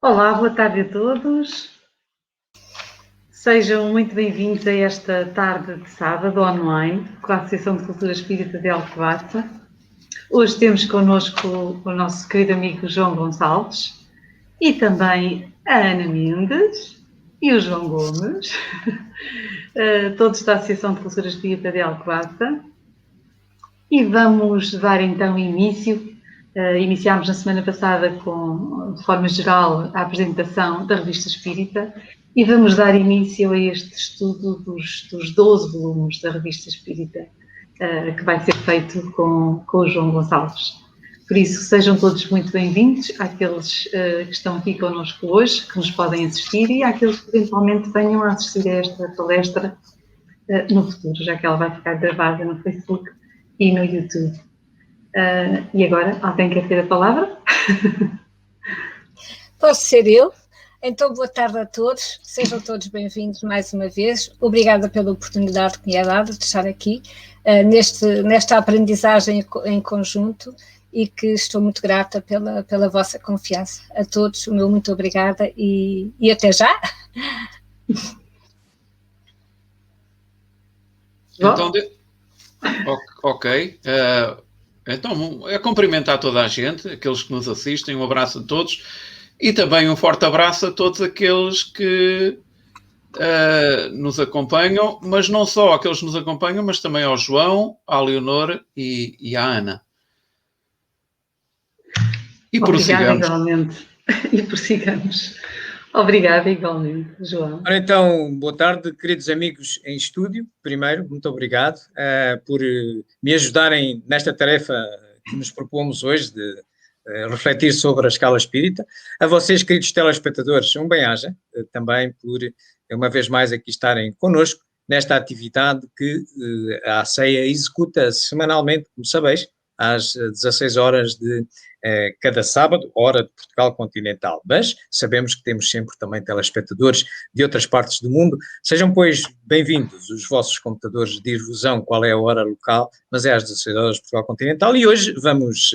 Olá, boa tarde a todos. Sejam muito bem-vindos a esta tarde de sábado online com a Associação de Cultura Espírita de Alcobaça. Hoje temos connosco o nosso querido amigo João Gonçalves e também a Ana Mendes e o João Gomes, todos da Associação de Cultura Espírita de Alcobaça. E vamos dar então início. Iniciámos na semana passada de forma geral, a apresentação da Revista Espírita e vamos dar início a este estudo dos 12 volumes da Revista Espírita, que vai ser feito com o João Gonçalves. Por isso, sejam todos muito bem-vindos, àqueles que estão aqui connosco hoje, que nos podem assistir, e àqueles que eventualmente venham a assistir a esta palestra no futuro, já que ela vai ficar gravada no Facebook e no YouTube. E agora, alguém quer ter a palavra? Posso ser eu? Então, boa tarde a todos, sejam todos bem-vindos mais uma vez. Obrigada pela oportunidade que me é dada de estar aqui nesta aprendizagem em conjunto e que estou muito grata pela vossa confiança. A todos, o meu muito obrigada e até já. Então, ok. Então, é cumprimentar toda a gente, aqueles que nos assistem, um abraço a todos e também um forte abraço a todos aqueles que nos acompanham, mas não só aqueles que nos acompanham, mas também ao João, à Leonor e à Ana. E Obrigada igualmente. E prossigamos. Obrigada igualmente, João. Ora, então, boa tarde, queridos amigos em estúdio. Primeiro, muito obrigado por me ajudarem nesta tarefa que nos propomos hoje de refletir sobre a escala espírita. A vocês, queridos telespectadores, um bem-aja também por, uma vez mais, aqui estarem connosco nesta atividade que a ACEA executa semanalmente, como sabeis, às 16 horas de cada sábado, hora de Portugal continental. Mas sabemos que temos sempre também telespectadores de outras partes do mundo. Sejam, pois, bem-vindos. Os vossos computadores dir-vos-ão qual é a hora local, mas é às 16 horas de Portugal continental. E hoje vamos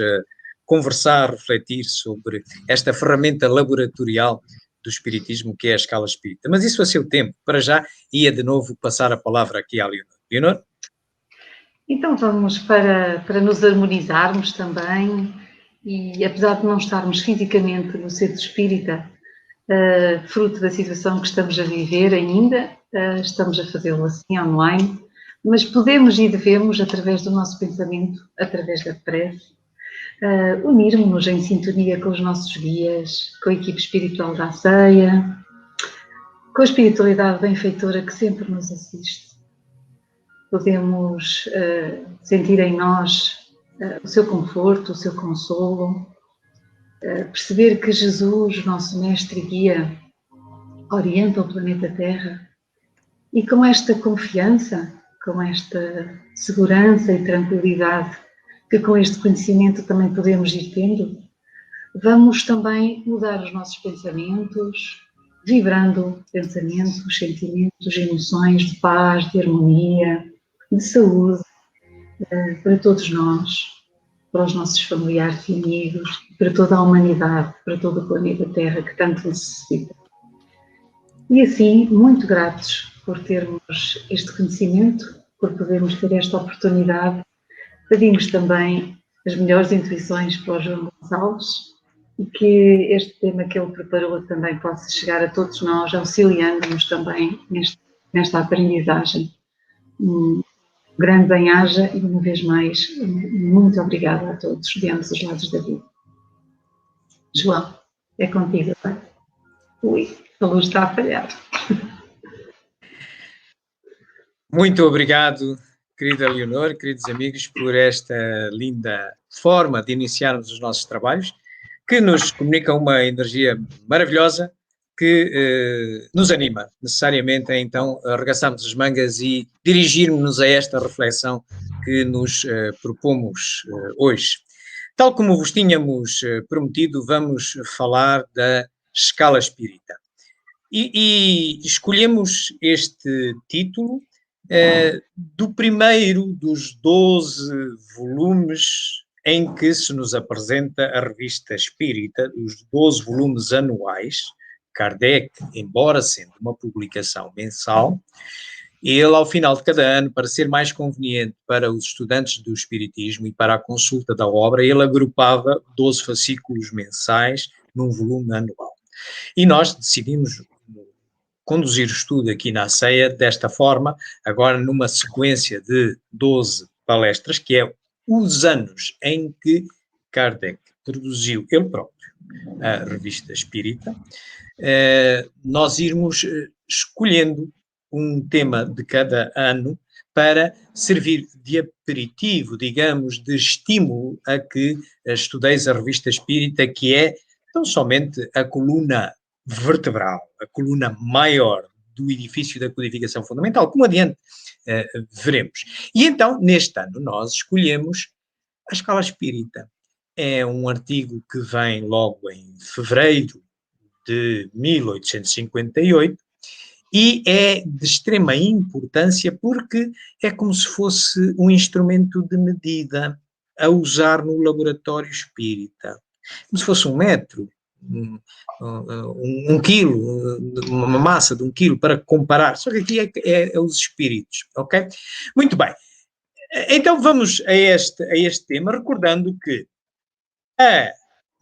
conversar, refletir sobre esta ferramenta laboratorial do espiritismo que é a escala espírita. Mas isso a seu tempo. Para já, ia de novo passar a palavra aqui à Leonor. Leonor? Então vamos para nos harmonizarmos também e, apesar de não estarmos fisicamente no centro espírita, fruto da situação que estamos a viver ainda, estamos a fazê-lo assim online, mas podemos e devemos, através do nosso pensamento, através da prece, unirmos-nos em sintonia com os nossos guias, com a equipe espiritual da ACEA, com a espiritualidade benfeitora que sempre nos assiste. Podemos sentir em nós o seu conforto, o seu consolo, perceber que Jesus, nosso mestre e guia, orienta o planeta Terra e com esta confiança, com esta segurança e tranquilidade que com este conhecimento também podemos ir tendo, vamos também mudar os nossos pensamentos, vibrando pensamentos, sentimentos, emoções de paz, de harmonia, de saúde, para todos nós, para os nossos familiares e amigos, para toda a humanidade, para todo o planeta Terra que tanto necessita. E assim, muito gratos por termos este conhecimento, por podermos ter esta oportunidade, pedimos também as melhores intuições para o João Gonçalves e que este tema que ele preparou também possa chegar a todos nós, auxiliando-nos também nesta aprendizagem. Grande bem-aja e, uma vez mais, muito obrigada a todos de ambos os lados da vida. João, é contigo, não é? Ui, a luz está a falhar. Muito obrigado, querida Leonor, queridos amigos, por esta linda forma de iniciarmos os nossos trabalhos, que nos comunica uma energia maravilhosa, que nos anima necessariamente a então arregaçarmos as mangas e dirigirmos-nos a esta reflexão que nos propomos hoje. Tal como vos tínhamos prometido, vamos falar da escala espírita. E escolhemos este título do primeiro dos 12 volumes em que se nos apresenta a revista Espírita, os 12 volumes anuais. Kardec, embora sendo uma publicação mensal, ele, ao final de cada ano, para ser mais conveniente para os estudantes do Espiritismo e para a consulta da obra, ele agrupava 12 fascículos mensais num volume anual. E nós decidimos conduzir o estudo aqui na ACEA desta forma, agora numa sequência de 12 palestras, que é os anos em que Kardec produziu ele próprio a revista Espírita. Nós irmos escolhendo um tema de cada ano para servir de aperitivo, digamos, de estímulo a que estudeis a revista Espírita, que é não somente a coluna vertebral, a coluna maior do edifício da codificação fundamental, como adiante veremos. E então, neste ano, nós escolhemos a Escala Espírita. É um artigo que vem logo em fevereiro de 1858 e é de extrema importância porque é como se fosse um instrumento de medida a usar no laboratório espírita. Como se fosse um metro, um quilo, uma massa de 1 quilo para comparar. Só que aqui é os espíritos, ok? Muito bem. Então vamos a este tema, recordando que a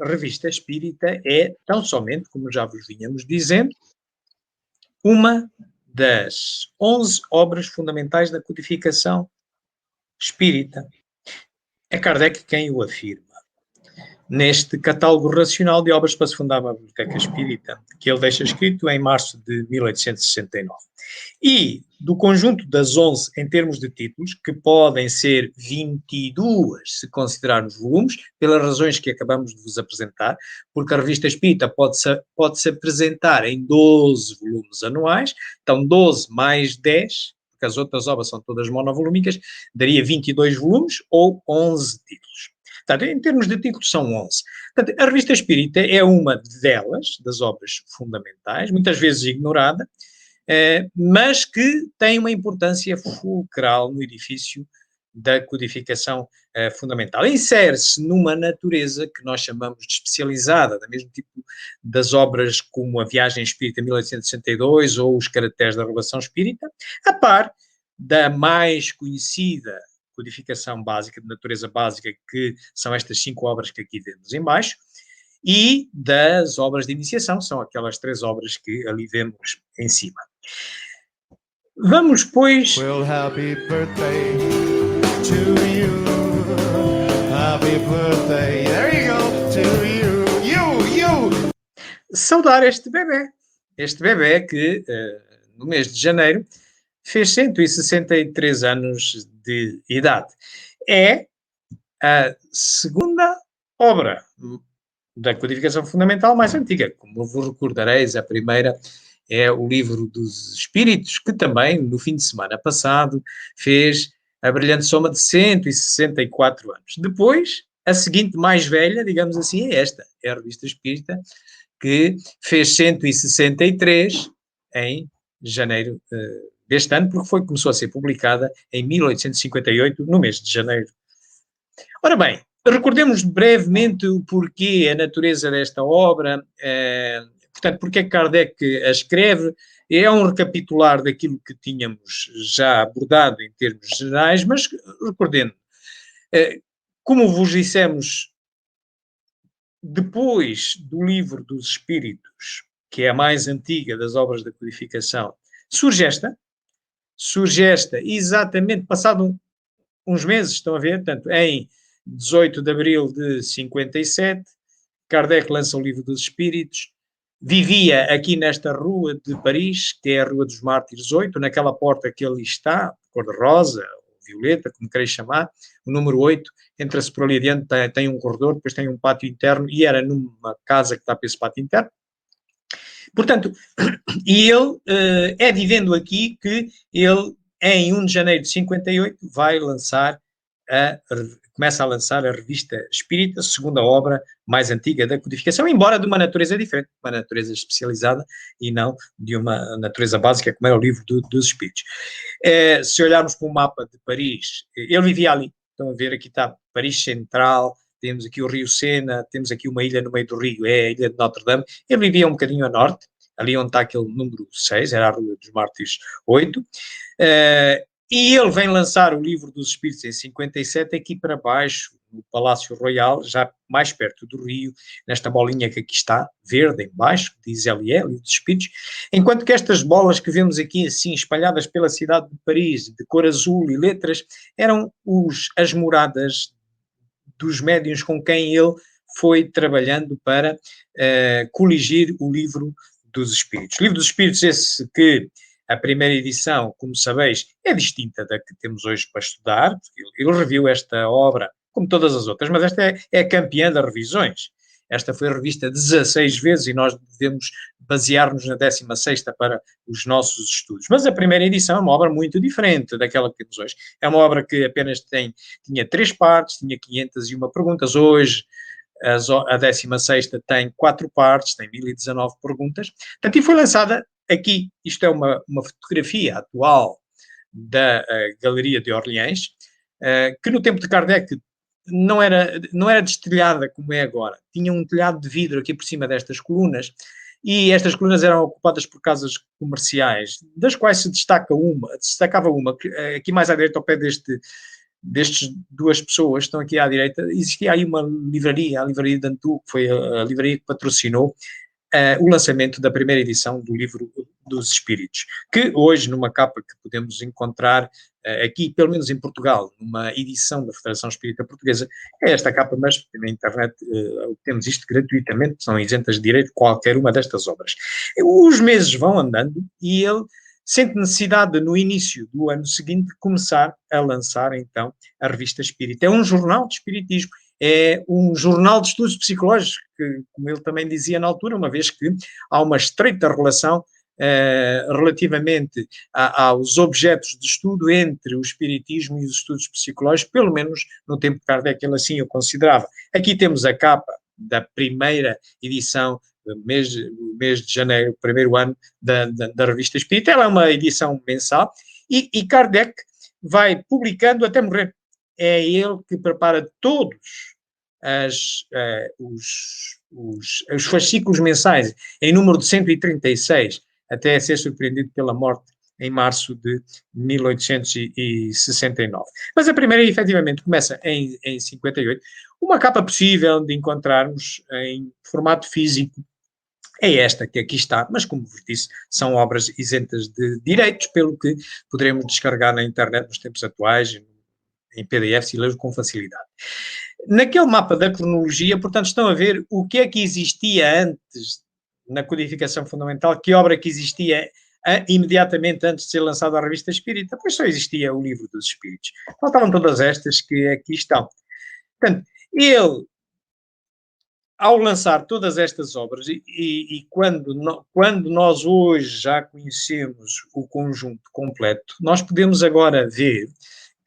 revista Espírita é, tão somente, como já vos vínhamos dizendo, uma das 11 obras fundamentais da codificação espírita. É Kardec quem o afirma. Neste catálogo racional de obras para se fundar a Biblioteca Espírita, que ele deixa escrito em março de 1869. E do conjunto das 11 em termos de títulos, que podem ser 22 se considerarmos volumes, pelas razões que acabamos de vos apresentar, porque a revista Espírita pode-se apresentar em 12 volumes anuais, então 12 mais 10, porque as outras obras são todas monovolúmicas, daria 22 volumes ou 11 títulos. Portanto, em termos de títulos, são 11. Portanto, a revista Espírita é uma delas, das obras fundamentais, muitas vezes ignorada, mas que tem uma importância fulcral no edifício da codificação fundamental. Insere-se numa natureza que nós chamamos de especializada, do mesmo tipo das obras como A Viagem Espírita 1862 ou Os Caracteres da Revelação Espírita, a par da mais conhecida codificação básica, de natureza básica, que são estas 5 obras que aqui vemos em baixo, e das obras de iniciação, são aquelas 3 obras que ali vemos em cima. Vamos, pois... Well, happy birthday to you. Happy birthday, there you go, to you. Saudar este bebé que no mês de janeiro fez 163 anos de idade. É a segunda obra da codificação fundamental mais antiga. Como vos recordareis, a primeira é o Livro dos Espíritos, que também, no fim de semana passado, fez a brilhante soma de 164 anos. Depois, a seguinte mais velha, digamos assim, é esta, é a Revista Espírita, que fez 163 em janeiro deste ano, porque começou a ser publicada em 1858, no mês de janeiro. Ora bem, recordemos brevemente o porquê, a natureza desta obra, portanto, porque é que Kardec a escreve. É um recapitular daquilo que tínhamos já abordado em termos gerais, mas recordendo, como vos dissemos, depois do Livro dos Espíritos, que é a mais antiga das obras da codificação, surge esta exatamente passado uns meses, estão a ver? Portanto, em 18 de abril de 57, Kardec lança o Livro dos Espíritos, vivia aqui nesta rua de Paris, que é a Rua dos Mártires 8, naquela porta que ali está, cor-de-rosa, ou violeta, como quereis chamar, o número 8, entra-se por ali adiante, tem um corredor, depois tem um pátio interno, e era numa casa que está para esse pátio interno. Portanto, e ele é vivendo aqui que ele, em 1 de janeiro de 58, começa a lançar a Revista Espírita, segunda obra mais antiga da codificação, embora de uma natureza diferente, uma natureza especializada e não de uma natureza básica, como era o Livro dos Espíritos. Se olharmos para o mapa de Paris, ele vivia ali, Estão a ver, aqui está Paris Central, temos aqui o Rio Sena, temos aqui uma ilha no meio do rio, é a ilha de Notre-Dame. Ele vivia um bocadinho a norte, ali onde está aquele número 6, era a Rua dos Mártires 8. E ele vem lançar o Livro dos Espíritos em 57 aqui para baixo, no Palácio Royal, já mais perto do rio, nesta bolinha que aqui está, verde em baixo, diz Livro dos Espíritos, enquanto que estas bolas que vemos aqui assim espalhadas pela cidade de Paris, de cor azul e letras, eram as moradas dos médiuns com quem ele foi trabalhando para coligir o Livro dos Espíritos. O Livro dos Espíritos, esse que a primeira edição, como sabeis, é distinta da que temos hoje para estudar. Ele reviu esta obra, como todas as outras, mas esta é a campeã das revisões. Esta foi revista 16 vezes e nós devemos basear-nos na 16ª para os nossos estudos. Mas a primeira edição é uma obra muito diferente daquela que temos hoje. É uma obra que apenas tinha 3 partes, tinha 501 perguntas. Hoje, a 16ª tem 4 partes, tem 1019 perguntas. Portanto, e foi lançada aqui, isto é uma fotografia atual da Galeria de Orleans, que no tempo de Kardec não era destelhada como é agora. Tinha um telhado de vidro aqui por cima destas colunas, e estas colunas eram ocupadas por casas comerciais, das quais se destacava uma, aqui mais à direita, ao pé destes 2 pessoas, estão aqui à direita, existia aí uma livraria, a Livraria de Antu, que foi a livraria que patrocinou o lançamento da primeira edição do Livro dos Espíritos, que hoje, numa capa que podemos encontrar aqui, pelo menos em Portugal, numa edição da Federação Espírita Portuguesa, é esta capa, mas na internet temos isto gratuitamente, são isentas de direito qualquer uma destas obras. Os meses vão andando e ele sente necessidade de, no início do ano seguinte, começar a lançar, então, a Revista Espírita. É um jornal de espiritismo, é um jornal de estudos psicológicos, que, como ele também dizia na altura, uma vez que há uma estreita relação relativamente aos objetos de estudo entre o espiritismo e os estudos psicológicos, pelo menos no tempo de Kardec ele assim o considerava. Aqui temos a capa da primeira edição, do mês de janeiro, primeiro ano da Revista Espírita. Ela é uma edição mensal e Kardec vai publicando até morrer. É ele que prepara todos os fascículos mensais, em número de 136, até ser surpreendido pela morte em março de 1869. Mas a primeira, efetivamente, começa em 58. Uma capa possível de encontrarmos em formato físico é esta que aqui está, mas como vos disse, são obras isentas de direitos, pelo que poderemos descarregar na internet nos tempos atuais, em PDF, e ler com facilidade. Naquele mapa da cronologia, portanto, estão a ver o que é que existia antes, na codificação fundamental, que obra que existia imediatamente antes de ser lançada a Revista Espírita, pois só existia o Livro dos Espíritos. Faltavam todas estas que aqui estão. Portanto, ele, ao lançar todas estas obras, e quando nós hoje já conhecemos o conjunto completo, nós podemos agora ver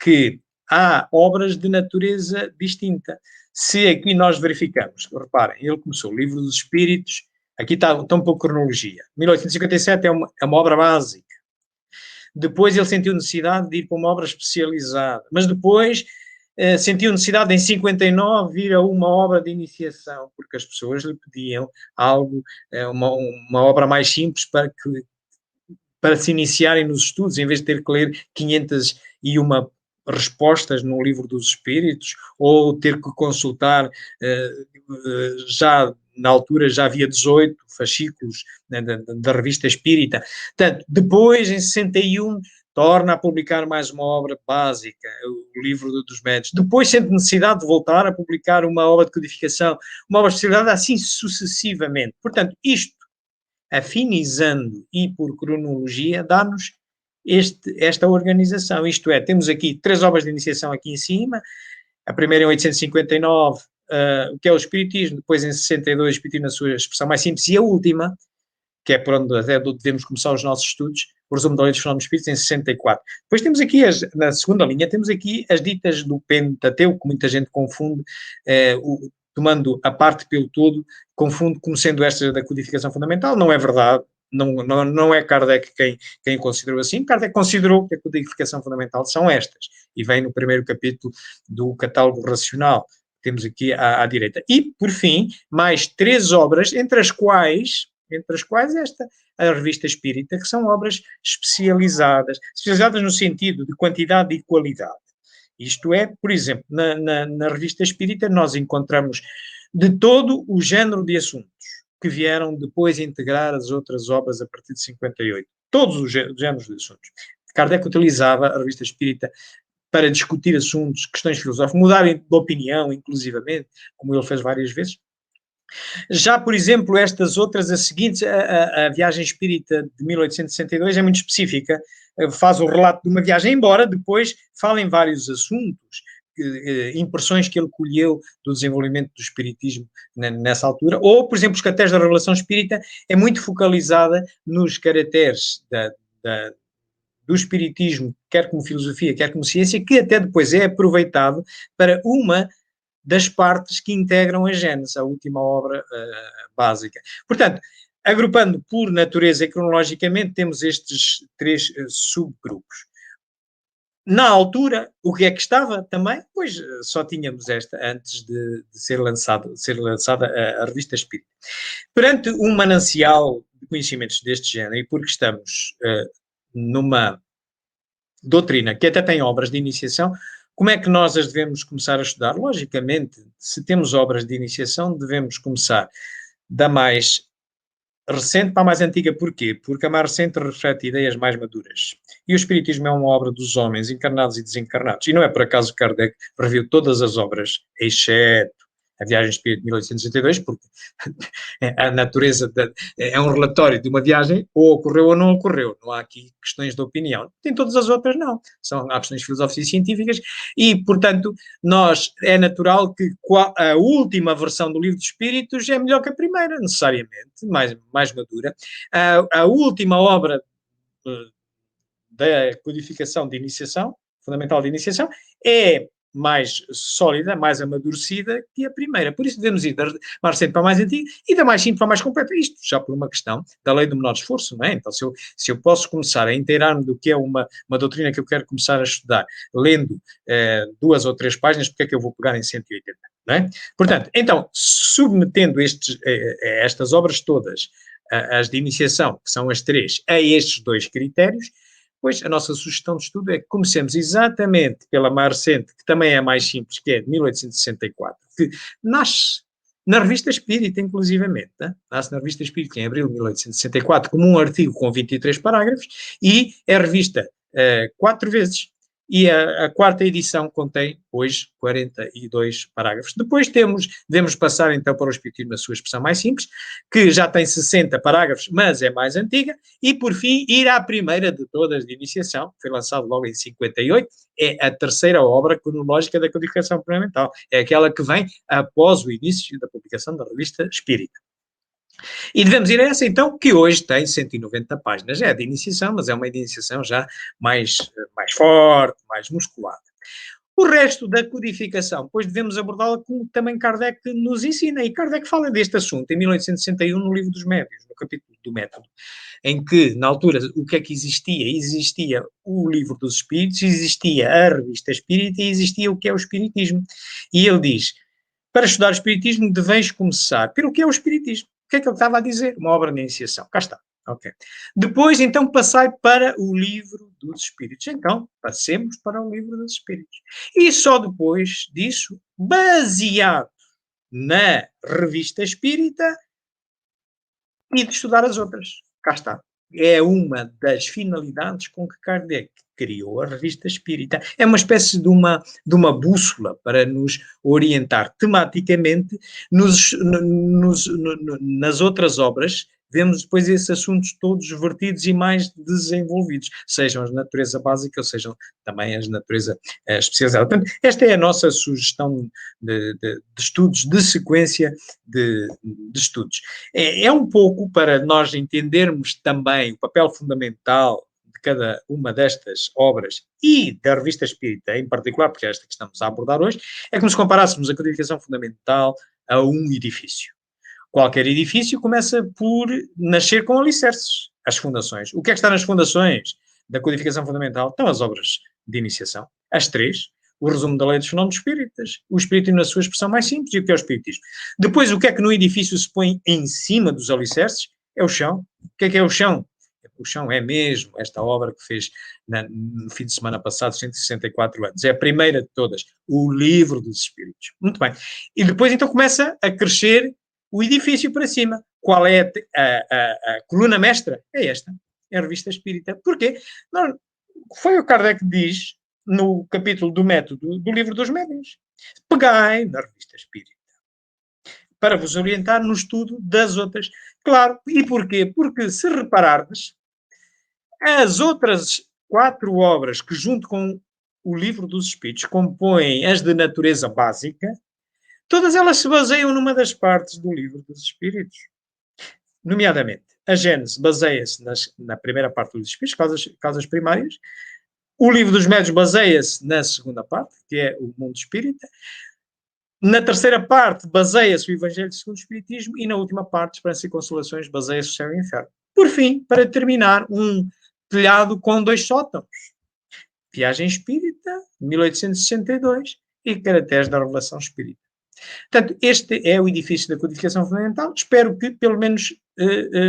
que há obras de natureza distinta. Se aqui nós verificamos, reparem, ele começou o Livro dos Espíritos, aqui está um pouco cronologia. 1857 é uma obra básica. Depois ele sentiu necessidade de ir para uma obra especializada, mas depois sentiu necessidade em 59 ir a uma obra de iniciação, porque as pessoas lhe pediam algo, uma obra mais simples para se iniciarem nos estudos, em vez de ter que ler 501 respostas no Livro dos Espíritos, ou ter que consultar, já na altura já havia 18 fascículos da Revista Espírita. Portanto, depois, em 61, torna a publicar mais uma obra básica, o Livro dos Médiuns. Depois sente necessidade de voltar a publicar uma obra de codificação, uma obra especializada, assim sucessivamente. Portanto, isto, afinizando e por cronologia, dá-nos esta organização. Isto é, temos aqui 3 obras de iniciação aqui em cima, a primeira em 859, o que é o Espiritismo, depois em 62 o Espiritismo na sua expressão mais simples, e a última, que é por onde até devemos começar os nossos estudos, o resumo da lei dos fenómenos espíritos, em 64. Depois temos aqui, na segunda linha, temos aqui as ditas do Pentateuco, que muita gente confunde, tomando a parte pelo todo, confunde como sendo estas da codificação fundamental. Não é verdade. não é Kardec quem considerou assim. Kardec considerou que a codificação fundamental são estas, e vem no primeiro capítulo do Catálogo Racional, que temos aqui à direita. E, por fim, mais 3 obras, entre as quais esta, a Revista Espírita, que são obras especializadas no sentido de quantidade e qualidade. Isto é, por exemplo, na Revista Espírita nós encontramos de todo o género de assuntos que vieram depois integrar as outras obras a partir de 58. Todos os géneros de assuntos. Kardec utilizava a Revista Espírita para discutir assuntos, questões filosóficas, mudar de opinião, inclusivamente, como ele fez várias vezes. Já, por exemplo, estas outras, as seguintes, a Viagem Espírita de 1862 é muito específica, faz o relato de uma viagem, embora depois fala em vários assuntos, impressões que ele colheu do desenvolvimento do espiritismo nessa altura, ou, por exemplo, os caracteres da revelação espírita é muito focalizada nos caracteres do espiritismo, quer como filosofia, quer como ciência, que até depois é aproveitado para uma das partes que integram a Gênese, a última obra básica. Portanto, agrupando por natureza e cronologicamente, temos estes 3 subgrupos. Na altura, o que é que estava também? Pois só tínhamos esta antes de ser lançada a Revista Espírita. Perante um manancial de conhecimentos deste género, e porque estamos numa doutrina que até tem obras de iniciação, como é que nós as devemos começar a estudar? Logicamente, se temos obras de iniciação, devemos começar da mais recente para a mais antiga. Porquê? Porque a mais recente reflete ideias mais maduras. E o Espiritismo é uma obra dos homens, encarnados e desencarnados. E não é por acaso que Kardec reviu todas as obras, exceto a Viagem Espírita de 1862, porque a natureza é um relatório de uma viagem, ou ocorreu ou não ocorreu. Não há aqui questões de opinião. Tem todas as outras, não. Há questões filosóficas e científicas e, portanto, é natural que a última versão do Livro dos Espíritos é melhor que a primeira, necessariamente, mais madura. A última obra da codificação de iniciação, fundamental de iniciação, é mais sólida, mais amadurecida que a primeira. Por isso devemos ir da mais recente para a mais antiga e da mais simples para a mais completa. Isto já por uma questão da lei do menor esforço, não é? Então, se eu posso começar a inteirar-me do que é uma doutrina que eu quero começar a estudar, lendo 2 ou 3 páginas, porque é que eu vou pegar em 180? Não é? Portanto, então, submetendo estas obras todas, as de iniciação, que são as 3, a estes 2 critérios, pois a nossa sugestão de estudo é que comecemos exatamente pela mais recente, que também é a mais simples, que é de 1864, que nasce na Revista Espírita, inclusivamente. Né? Nasce na Revista Espírita em abril de 1864, como um artigo com 23 parágrafos, e é revista 4 vezes. E a 4ª edição contém, hoje, 42 parágrafos. Depois devemos passar então para o Espiritismo na sua expressão mais simples, que já tem 60 parágrafos, mas é mais antiga, e por fim ir à primeira de todas de iniciação, que foi lançado logo em 58, é a 3ª obra cronológica da codificação fundamental, é aquela que vem após o início da publicação da Revista Espírita. E devemos ir a essa, então, que hoje tem 190 páginas. É de iniciação, mas é uma iniciação já mais forte, mais musculada. O resto da codificação, pois devemos abordá-la como também Kardec nos ensina. E Kardec fala deste assunto em 1861 no Livro dos Médiuns, no capítulo do Método, em que, na altura, o que é que existia? Existia o Livro dos Espíritos, existia a Revista Espírita e existia o que é o Espiritismo. E ele diz, para estudar o Espiritismo deveis começar pelo que é o Espiritismo. O que é que ele estava a dizer? Uma obra de iniciação. Cá está. Ok. Depois, então, passai para o Livro dos Espíritos. Então, passemos para o Livro dos Espíritos. E só depois disso, baseado na Revista Espírita, e de estudar as outras. Cá está. É uma das finalidades com que Kardec criou a Revista Espírita. É uma espécie de uma bússola para nos orientar tematicamente nas outras obras. Vemos depois esses assuntos todos vertidos e mais desenvolvidos, sejam as de natureza básica ou sejam também as de natureza especializada. Portanto, esta é a nossa sugestão de estudos, de sequência de estudos. É um pouco para nós entendermos também o papel fundamental de cada uma destas obras e da Revista Espírita em particular, porque é esta que estamos a abordar hoje, é como se comparássemos a codificação fundamental a um edifício. Qualquer edifício começa por nascer com alicerces, as fundações. O que é que está nas fundações da codificação fundamental? Estão as obras de iniciação, as 3, o resumo da lei dos fenómenos espíritas, o espiritismo na sua expressão mais simples e o que é o espiritismo. Depois, o que é que no edifício se põe em cima dos alicerces? É o chão. O que é o chão? O chão é mesmo esta obra que fez no fim de semana passado, 164 anos. É a primeira de todas, o Livro dos Espíritos. Muito bem. E depois, então, começa a crescer o edifício para cima. Qual é a coluna mestra? É esta, é a Revista Espírita. Porquê? Não, foi o Kardec que diz, no capítulo do método do Livro dos Médiuns, pegai na Revista Espírita, para vos orientar no estudo das outras. Claro, e porquê? Porque, se reparardes, as outras 4 obras que, junto com o Livro dos Espíritos, compõem as de natureza básica, todas elas se baseiam numa das partes do Livro dos Espíritos. Nomeadamente, a Gênese baseia-se na primeira parte do Livro dos Espíritos, causas primárias. O Livro dos Médiuns baseia-se na segunda parte, que é o Mundo Espírita. Na terceira parte, baseia-se o Evangelho segundo o Espiritismo. E na última parte, Esperança e Consolações, baseia-se o Céu e o Inferno. Por fim, para terminar, um telhado com 2 sótãos. Viagem Espírita, 1862, e Caracteres da Revelação Espírita. Portanto, este é o edifício da codificação fundamental. Espero que, pelo menos,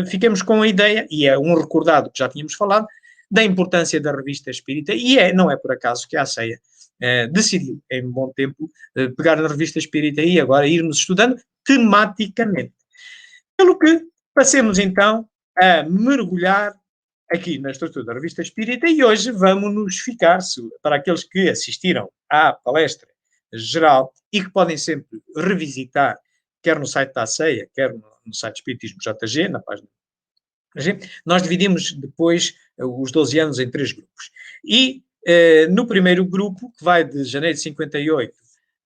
fiquemos com a ideia, e é um recordado que já tínhamos falado, da importância da Revista Espírita, e não é por acaso que a ACEA decidiu, em bom tempo, pegar na Revista Espírita e agora irmos estudando tematicamente. Pelo que, passemos então a mergulhar aqui na estrutura da Revista Espírita, e hoje vamos nos ficar, para aqueles que assistiram à palestra geral e que podem sempre revisitar, quer no site da ACEA, quer no site Espiritismo JG, na página nós dividimos depois os 12 anos em 3 grupos. E no primeiro grupo, que vai de janeiro de 58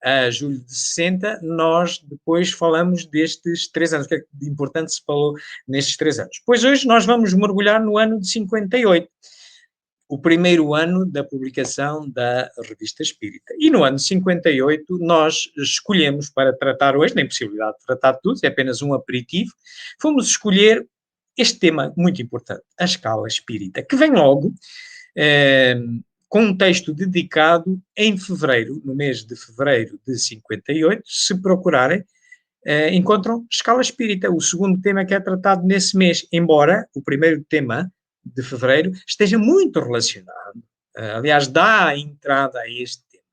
a julho de 60, nós depois falamos destes 3 anos. O que é que de importante se falou nestes 3 anos? Pois hoje nós vamos mergulhar no ano de 58, o primeiro ano da publicação da Revista Espírita. E no ano de 58 nós escolhemos, para tratar hoje, nem possibilidade de tratar tudo, é apenas um aperitivo, fomos escolher este tema muito importante, a escala espírita, que vem logo com um texto dedicado em fevereiro, no mês de fevereiro de 58, se procurarem, encontram escala espírita, o segundo tema que é tratado nesse mês, embora o primeiro tema de fevereiro esteja muito relacionado, aliás, dá entrada a este tema.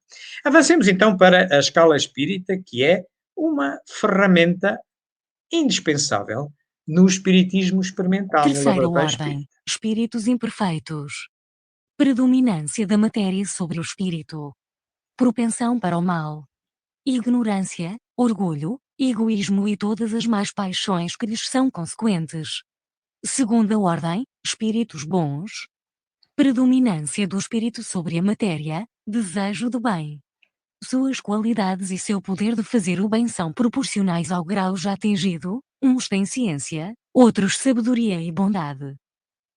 Avancemos então para a escala espírita, que é uma ferramenta indispensável no espiritismo experimental. Terceira ordem, espíritos imperfeitos. Predominância da matéria sobre o espírito. Propensão para o mal. Ignorância, orgulho, egoísmo e todas as más paixões que lhes são consequentes. Segunda ordem, espíritos bons. Predominância do espírito sobre a matéria, desejo do bem. Suas qualidades e seu poder de fazer o bem são proporcionais ao grau já atingido. Uns têm ciência, outros sabedoria e bondade.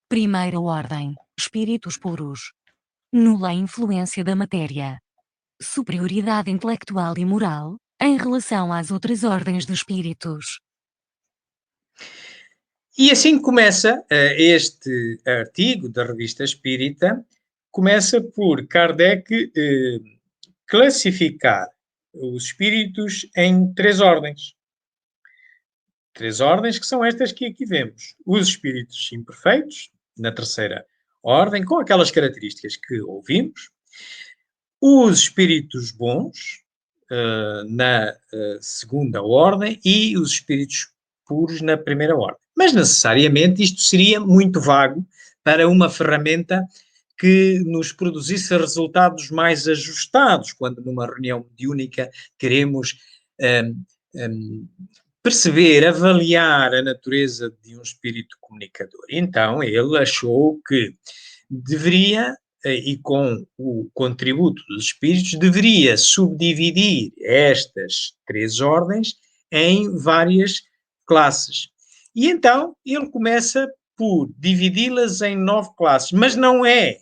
Primeira ordem, espíritos puros. Nula influência da matéria. Superioridade intelectual e moral, em relação às outras ordens de espíritos. E assim começa este artigo da Revista Espírita, começa por Kardec classificar os espíritos em 3 ordens. 3 ordens que são estas que aqui vemos. Os espíritos imperfeitos, na terceira ordem, com aquelas características que ouvimos. Os espíritos bons, na segunda ordem, e os espíritos puros na primeira ordem. Mas, necessariamente, isto seria muito vago para uma ferramenta que nos produzisse resultados mais ajustados, quando numa reunião mediúnica queremos perceber, avaliar a natureza de um espírito comunicador. Então, ele achou que deveria, e com o contributo dos espíritos, deveria subdividir estas 3 ordens em várias classes. E então, ele começa por dividi-las em 9 classes, mas não é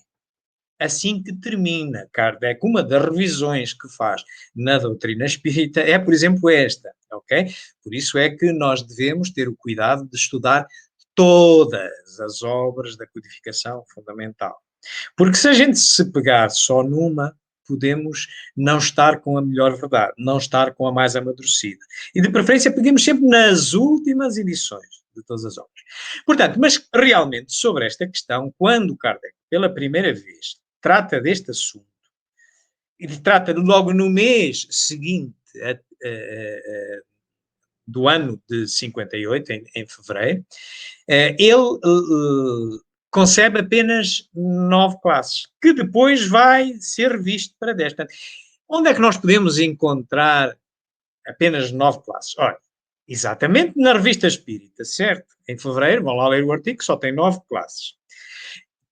assim que termina Kardec. Uma das revisões que faz na doutrina espírita é, por exemplo, esta, ok? Por isso é que nós devemos ter o cuidado de estudar todas as obras da codificação fundamental. Porque se a gente se pegar só numa, podemos não estar com a melhor verdade, não estar com a mais amadurecida. E de preferência peguemos sempre nas últimas edições de todas as obras. Portanto, mas realmente sobre esta questão, quando Kardec, pela primeira vez, trata deste assunto, e trata logo no mês seguinte do ano de 58, em fevereiro, ele concebe apenas 9 classes, que depois vai ser revisto para 10. Portanto, onde é que nós podemos encontrar apenas 9 classes? Olha, exatamente na Revista Espírita, certo? Em fevereiro, vão lá ler o artigo, só tem 9 classes.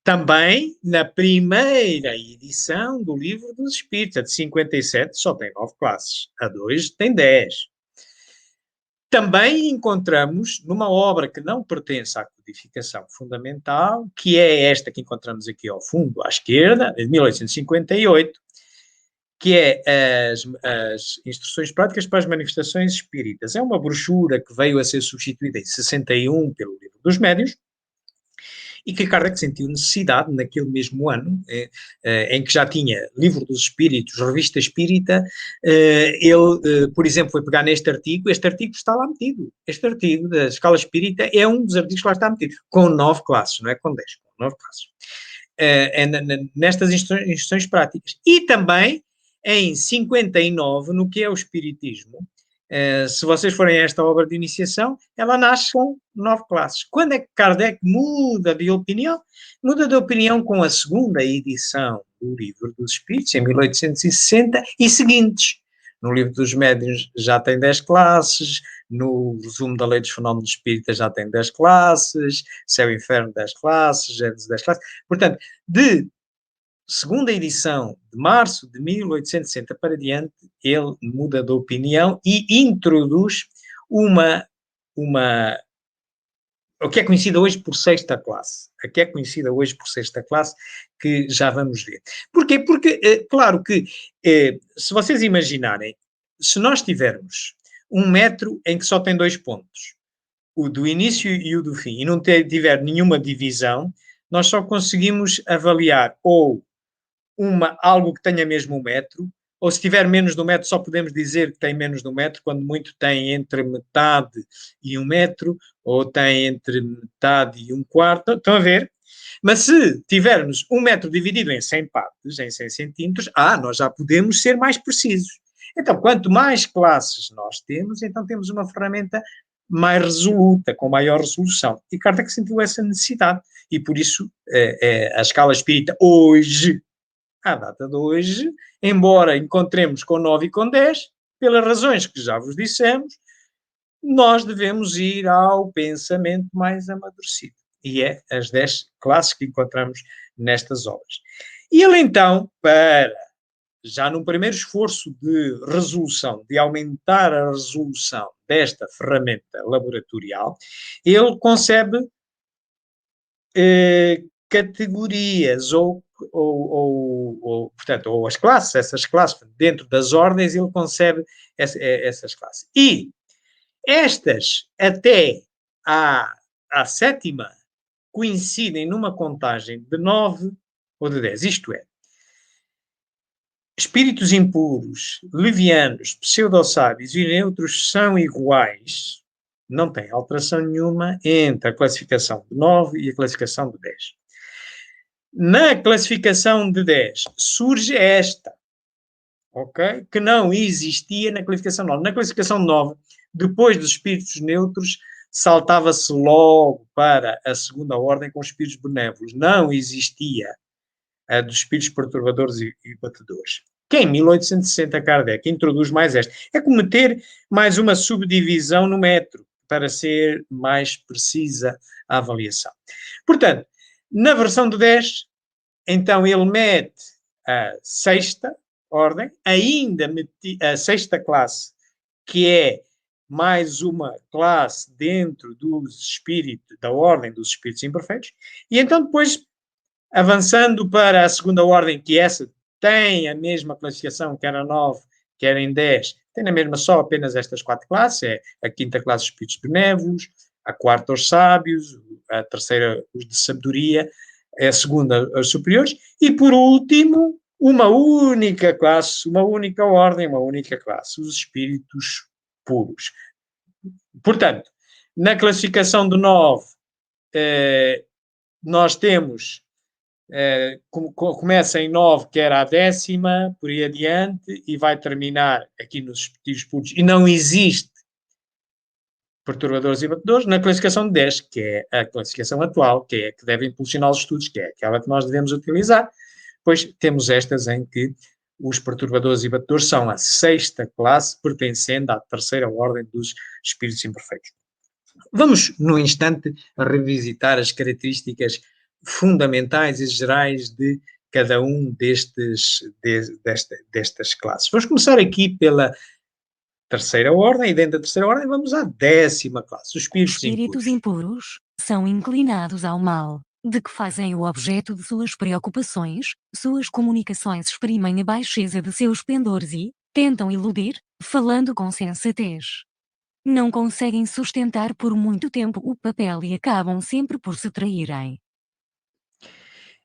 Também na primeira edição do Livro dos Espíritos, a de 57, só tem 9 classes. A 2 tem 10. Também encontramos numa obra que não pertence à codificação fundamental, que é esta que encontramos aqui ao fundo, à esquerda, de 1858, que é as Instruções Práticas para as Manifestações Espíritas. É uma brochura que veio a ser substituída em 61 pelo Livro dos Médiuns, e que Kardec sentiu necessidade, naquele mesmo ano, em que já tinha Livro dos Espíritos, Revista Espírita, ele, por exemplo, foi pegar neste artigo, este artigo está lá metido. Este artigo da Escala Espírita é um dos artigos que lá está metido, com 9 classes, não é com 10, com 9 classes. Nestas instruções práticas. E também, em 59, no que é o Espiritismo, se vocês forem a esta obra de iniciação, ela nasce com 9 classes. Quando é que Kardec muda de opinião? Muda de opinião com a segunda edição do Livro dos Espíritos, em 1860, e seguintes. No Livro dos Médiuns já tem 10 classes, no resumo da Lei dos Fenómenos Espíritas já tem 10 classes, Céu e Inferno 10 classes, Gênesis 10 classes. Portanto, de segunda edição de março de 1860 para diante, ele muda de opinião e introduz o que é conhecida hoje por sexta classe. A que é conhecida hoje por sexta classe, que já vamos ver. Porquê? Porque, claro que, se vocês imaginarem, se nós tivermos um metro em que só tem 2 pontos, o do início e o do fim, e não tiver nenhuma divisão, nós só conseguimos avaliar ou algo que tenha mesmo 1 metro, ou se tiver menos de 1 metro, só podemos dizer que tem menos de 1 metro, quando muito tem entre metade e 1 metro, ou tem entre metade e 1/4, estão a ver? Mas se tivermos 1 metro dividido em 100 partes, em 100 centímetros, nós já podemos ser mais precisos. Então, quanto mais classes nós temos, então temos uma ferramenta mais resoluta, com maior resolução. E Kardec sentiu essa necessidade. E por isso, a escala espírita hoje, à data de hoje, embora encontremos com 9 e com 10, pelas razões que já vos dissemos, nós devemos ir ao pensamento mais amadurecido. E é as 10 classes que encontramos nestas obras. E ele então, já num primeiro esforço de resolução, de aumentar a resolução desta ferramenta laboratorial, ele concebe categorias portanto, ou as classes, essas classes, dentro das ordens, ele concebe essas classes. E estas, até à 7ª, coincidem numa contagem de 9 ou de 10, isto é, espíritos impuros, levianos, pseudo-sábios e neutros são iguais, não tem alteração nenhuma entre a classificação de 9 e a classificação de 10. Na classificação de 10 surge esta, ok? Que não existia na classificação 9. Na classificação 9, depois dos espíritos neutros, saltava-se logo para a segunda ordem com os espíritos benévolos. Não existia a dos espíritos perturbadores e batedores. Que em 1860 Kardec introduz mais esta. É como meter mais uma subdivisão no metro, para ser mais precisa a avaliação. Portanto, na versão de 10, então ele mete a 6ª ordem, ainda a 6ª classe, que é mais uma classe dentro dos espíritos, da ordem dos espíritos imperfeitos, e então depois Avançando para a segunda ordem, que essa tem a mesma classificação, quer a 9, quer em 10, tem na mesma só apenas estas 4 classes, é a quinta classe os espíritos benévolos, a quarta os sábios, a terceira os de sabedoria, a segunda os superiores, e por último, uma única classe, uma única ordem, uma única classe, os espíritos puros. Portanto, na classificação de 9, nós temos, começa em 9, que era a 10ª, por aí adiante, e vai terminar aqui nos espíritos puros, e não existe perturbadores e batedores, na classificação de 10, que é a classificação atual, que é a que deve impulsionar os estudos, que é aquela que nós devemos utilizar, pois temos estas em que os perturbadores e batedores são a 6ª classe, pertencendo à terceira ordem dos espíritos imperfeitos. Vamos, no instante, revisitar as características fundamentais e gerais de cada um destas classes. Vamos começar aqui pela terceira ordem, e dentro da terceira ordem vamos à 10ª classe, os Espíritos impuros são inclinados ao mal, de que fazem o objeto de suas preocupações, suas comunicações exprimem a baixeza de seus pendores e tentam iludir, falando com sensatez. Não conseguem sustentar por muito tempo o papel e acabam sempre por se traírem.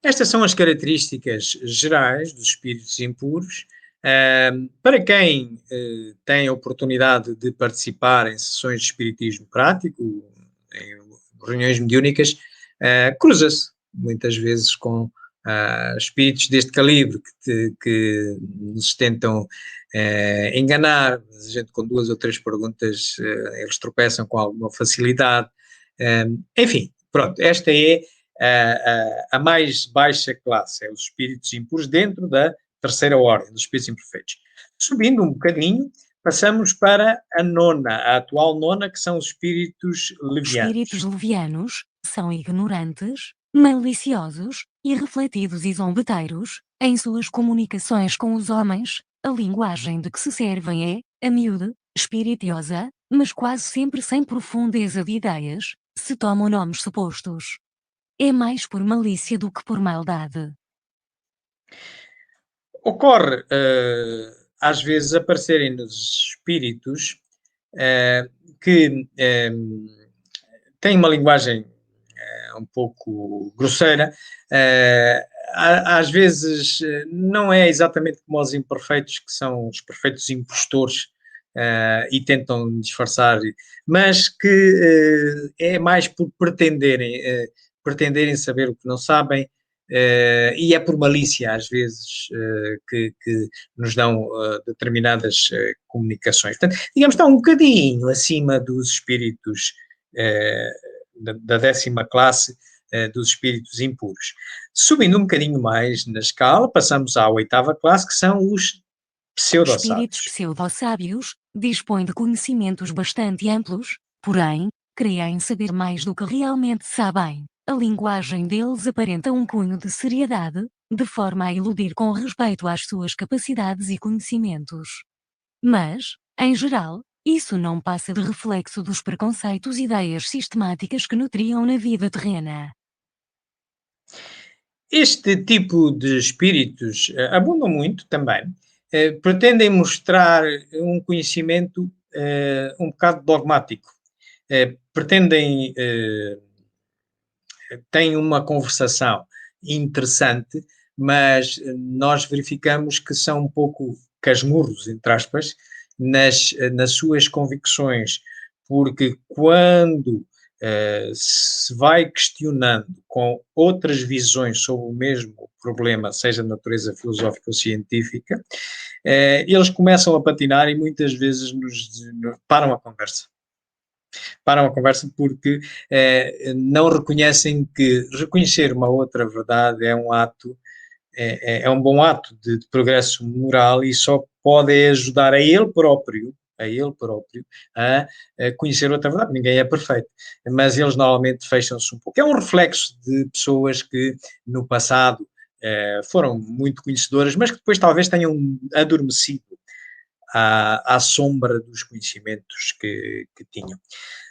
Estas são as características gerais dos espíritos impuros. Para quem tem a oportunidade de participar em sessões de espiritismo prático, em reuniões mediúnicas, cruza-se muitas vezes com espíritos deste calibre que nos tentam enganar. A gente, com 2 ou 3 perguntas, eles tropeçam com alguma facilidade. Enfim, pronto, esta é a mais baixa classe, é os espíritos impuros dentro da terceira ordem, dos espíritos imperfeitos. Subindo um bocadinho, passamos para a 9ª, a atual 9ª, que são os espíritos levianos. Espíritos levianos são ignorantes, maliciosos, irrefletidos e zombeteiros. Em suas comunicações com os homens, a linguagem de que se servem é, a miúde, espirituosa, mas quase sempre sem profundeza de ideias, se tomam nomes supostos. É mais por malícia do que por maldade. Ocorre, às vezes, aparecerem nos espíritos que têm uma linguagem um pouco grosseira, às vezes não é exatamente como os imperfeitos, que são os perfeitos impostores e tentam disfarçar, mas que é mais por pretenderem saber o que não sabem, e é por malícia, às vezes, que nos dão determinadas comunicações. Portanto, digamos, está um bocadinho acima dos espíritos da 10ª classe dos espíritos impuros. Subindo um bocadinho mais na escala, passamos à 8ª classe, que são os pseudo-sábios. Espíritos pseudo-sábios dispõem de conhecimentos bastante amplos, porém, creem saber mais do que realmente sabem. A linguagem deles aparenta um cunho de seriedade, de forma a iludir com respeito às suas capacidades e conhecimentos. Mas, em geral, isso não passa de reflexo dos preconceitos e ideias sistemáticas que nutriam na vida terrena. Este tipo de espíritos abundam muito também, pretendem mostrar um conhecimento um bocado dogmático, pretendem têm uma conversação interessante, mas nós verificamos que são um pouco casmurros, entre aspas, nas suas convicções, porque quando se vai questionando com outras visões sobre o mesmo problema, seja de natureza filosófica ou científica, eles começam a patinar e muitas vezes param a conversa. Param a conversa porque não reconhecem que reconhecer uma outra verdade é um ato, é um bom ato de progresso moral e só pode ajudar a ele próprio a conhecer outra verdade. Ninguém é perfeito, mas eles normalmente fecham-se um pouco. É um reflexo de pessoas que no passado foram muito conhecedoras, mas que depois talvez tenham adormecido à sombra dos conhecimentos que tinham.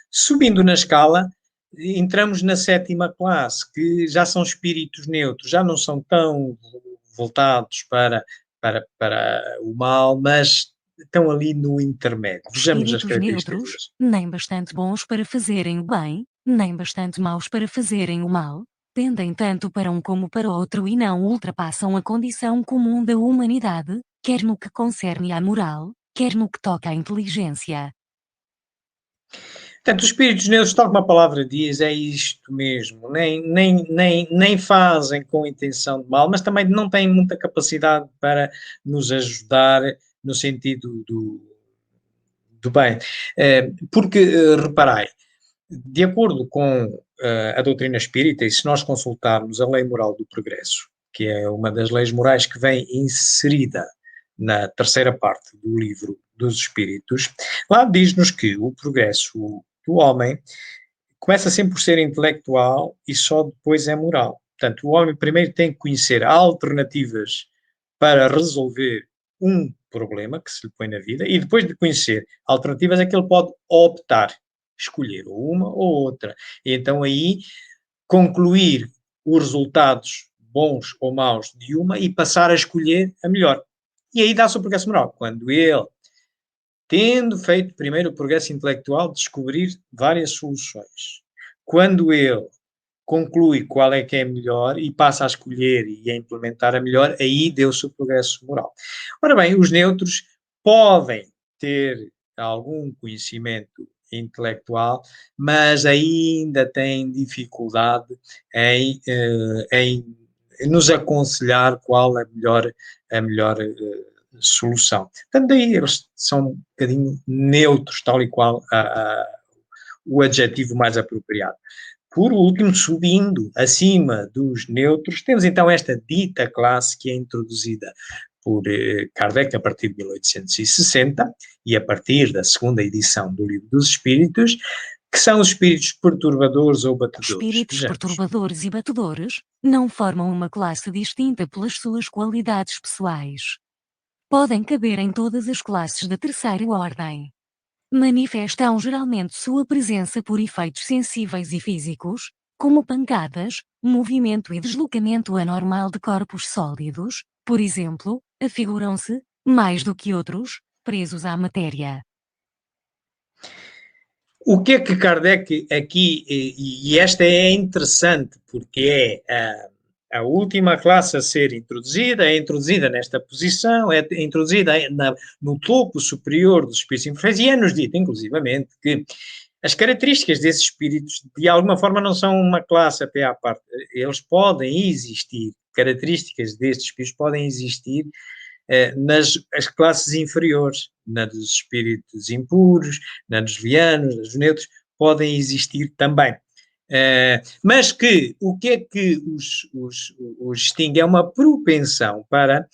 Subindo na escala, entramos na 7ª classe, que já são espíritos neutros, já não são tão voltados para o mal, mas estão ali no intermédio. Vejamos as Espíritos características neutros, deles. nem bastante bons para fazerem o bem, nem bastante maus para fazerem o mal, tendem tanto para um como para outro e não ultrapassam a condição comum da humanidade, quer no que concerne à moral, quer no que toca à inteligência. Portanto, os espíritos neutros, tal como a palavra diz, é isto mesmo. Nem fazem com intenção de mal, mas também não têm muita capacidade para nos ajudar no sentido do bem. Porque, reparai, de acordo com a doutrina espírita, e se nós consultarmos a lei moral do progresso, que é uma das leis morais que vem inserida na 3ª parte do livro dos Espíritos, lá diz-nos que o progresso do homem começa sempre por ser intelectual e só depois é moral. Portanto, o homem primeiro tem que conhecer alternativas para resolver um problema que se lhe põe na vida e depois de conhecer alternativas é que ele pode optar, escolher uma ou outra. E então aí concluir os resultados bons ou maus de uma e passar a escolher a melhor. E aí dá-se o progresso moral. Quando ele, tendo feito primeiro o progresso intelectual, descobrir várias soluções. Quando ele conclui qual é que é melhor e passa a escolher e a implementar a melhor, aí deu-se o progresso moral. Ora bem, os neutros podem ter algum conhecimento intelectual, mas ainda têm dificuldade em nos aconselhar qual a melhor solução. Portanto, daí eles são um bocadinho neutros, tal e qual o adjetivo mais apropriado. Por último, subindo acima dos neutros, temos então esta dita classe que é introduzida por Kardec a partir de 1860 e a partir da 2ª edição do Livro dos Espíritos, que são os espíritos perturbadores ou batedores. Espíritos Vejamos. perturbadores e batedores não formam uma classe distinta pelas suas qualidades pessoais. Podem caber em todas as classes da 3ª ordem. Manifestam geralmente sua presença por efeitos sensíveis e físicos, como pancadas, movimento e deslocamento anormal de corpos sólidos, por exemplo, afiguram-se, mais do que outros, presos à matéria. O que é que Kardec aqui, e esta é interessante, porque é a última classe a ser introduzida, é introduzida nesta posição, é introduzida no topo superior dos espíritos imperfeitos, e é-nos dito, inclusivamente, que as características desses espíritos, de alguma forma, não são uma classe até à parte. Eles podem existir, características destes espíritos podem existir nas as classes inferiores, na dos espíritos impuros, na dos levianos, dos neutros, podem existir também. Mas que o que é que os distingue? É uma propensão para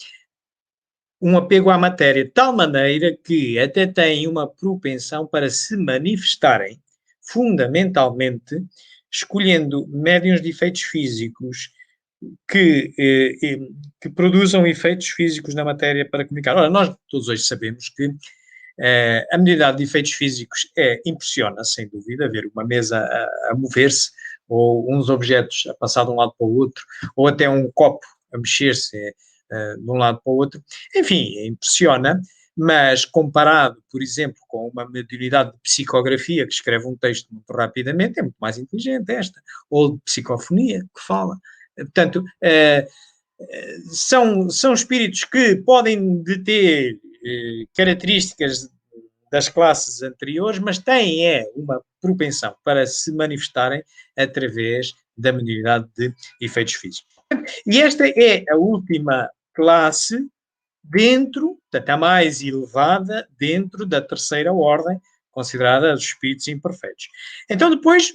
um apego à matéria, de tal maneira que até têm uma propensão para se manifestarem fundamentalmente escolhendo médiuns de efeitos físicos que produzam efeitos físicos na matéria para comunicar. Ora, nós todos hoje sabemos que a medida de efeitos físicos impressiona, sem dúvida, ver uma mesa a mover-se, ou uns objetos a passar de um lado para o outro, ou até um copo a mexer-se de um lado para o outro. Enfim, impressiona, mas comparado, por exemplo, com uma mediunidade de psicografia que escreve um texto muito rapidamente, é muito mais inteligente esta, ou de psicofonia que fala. Portanto, são espíritos que podem ter características das classes anteriores, mas têm uma propensão para se manifestarem através da mediunidade de efeitos físicos. E esta é a última classe dentro, portanto, a mais elevada dentro da 3ª ordem, considerada os espíritos imperfeitos. Então, depois,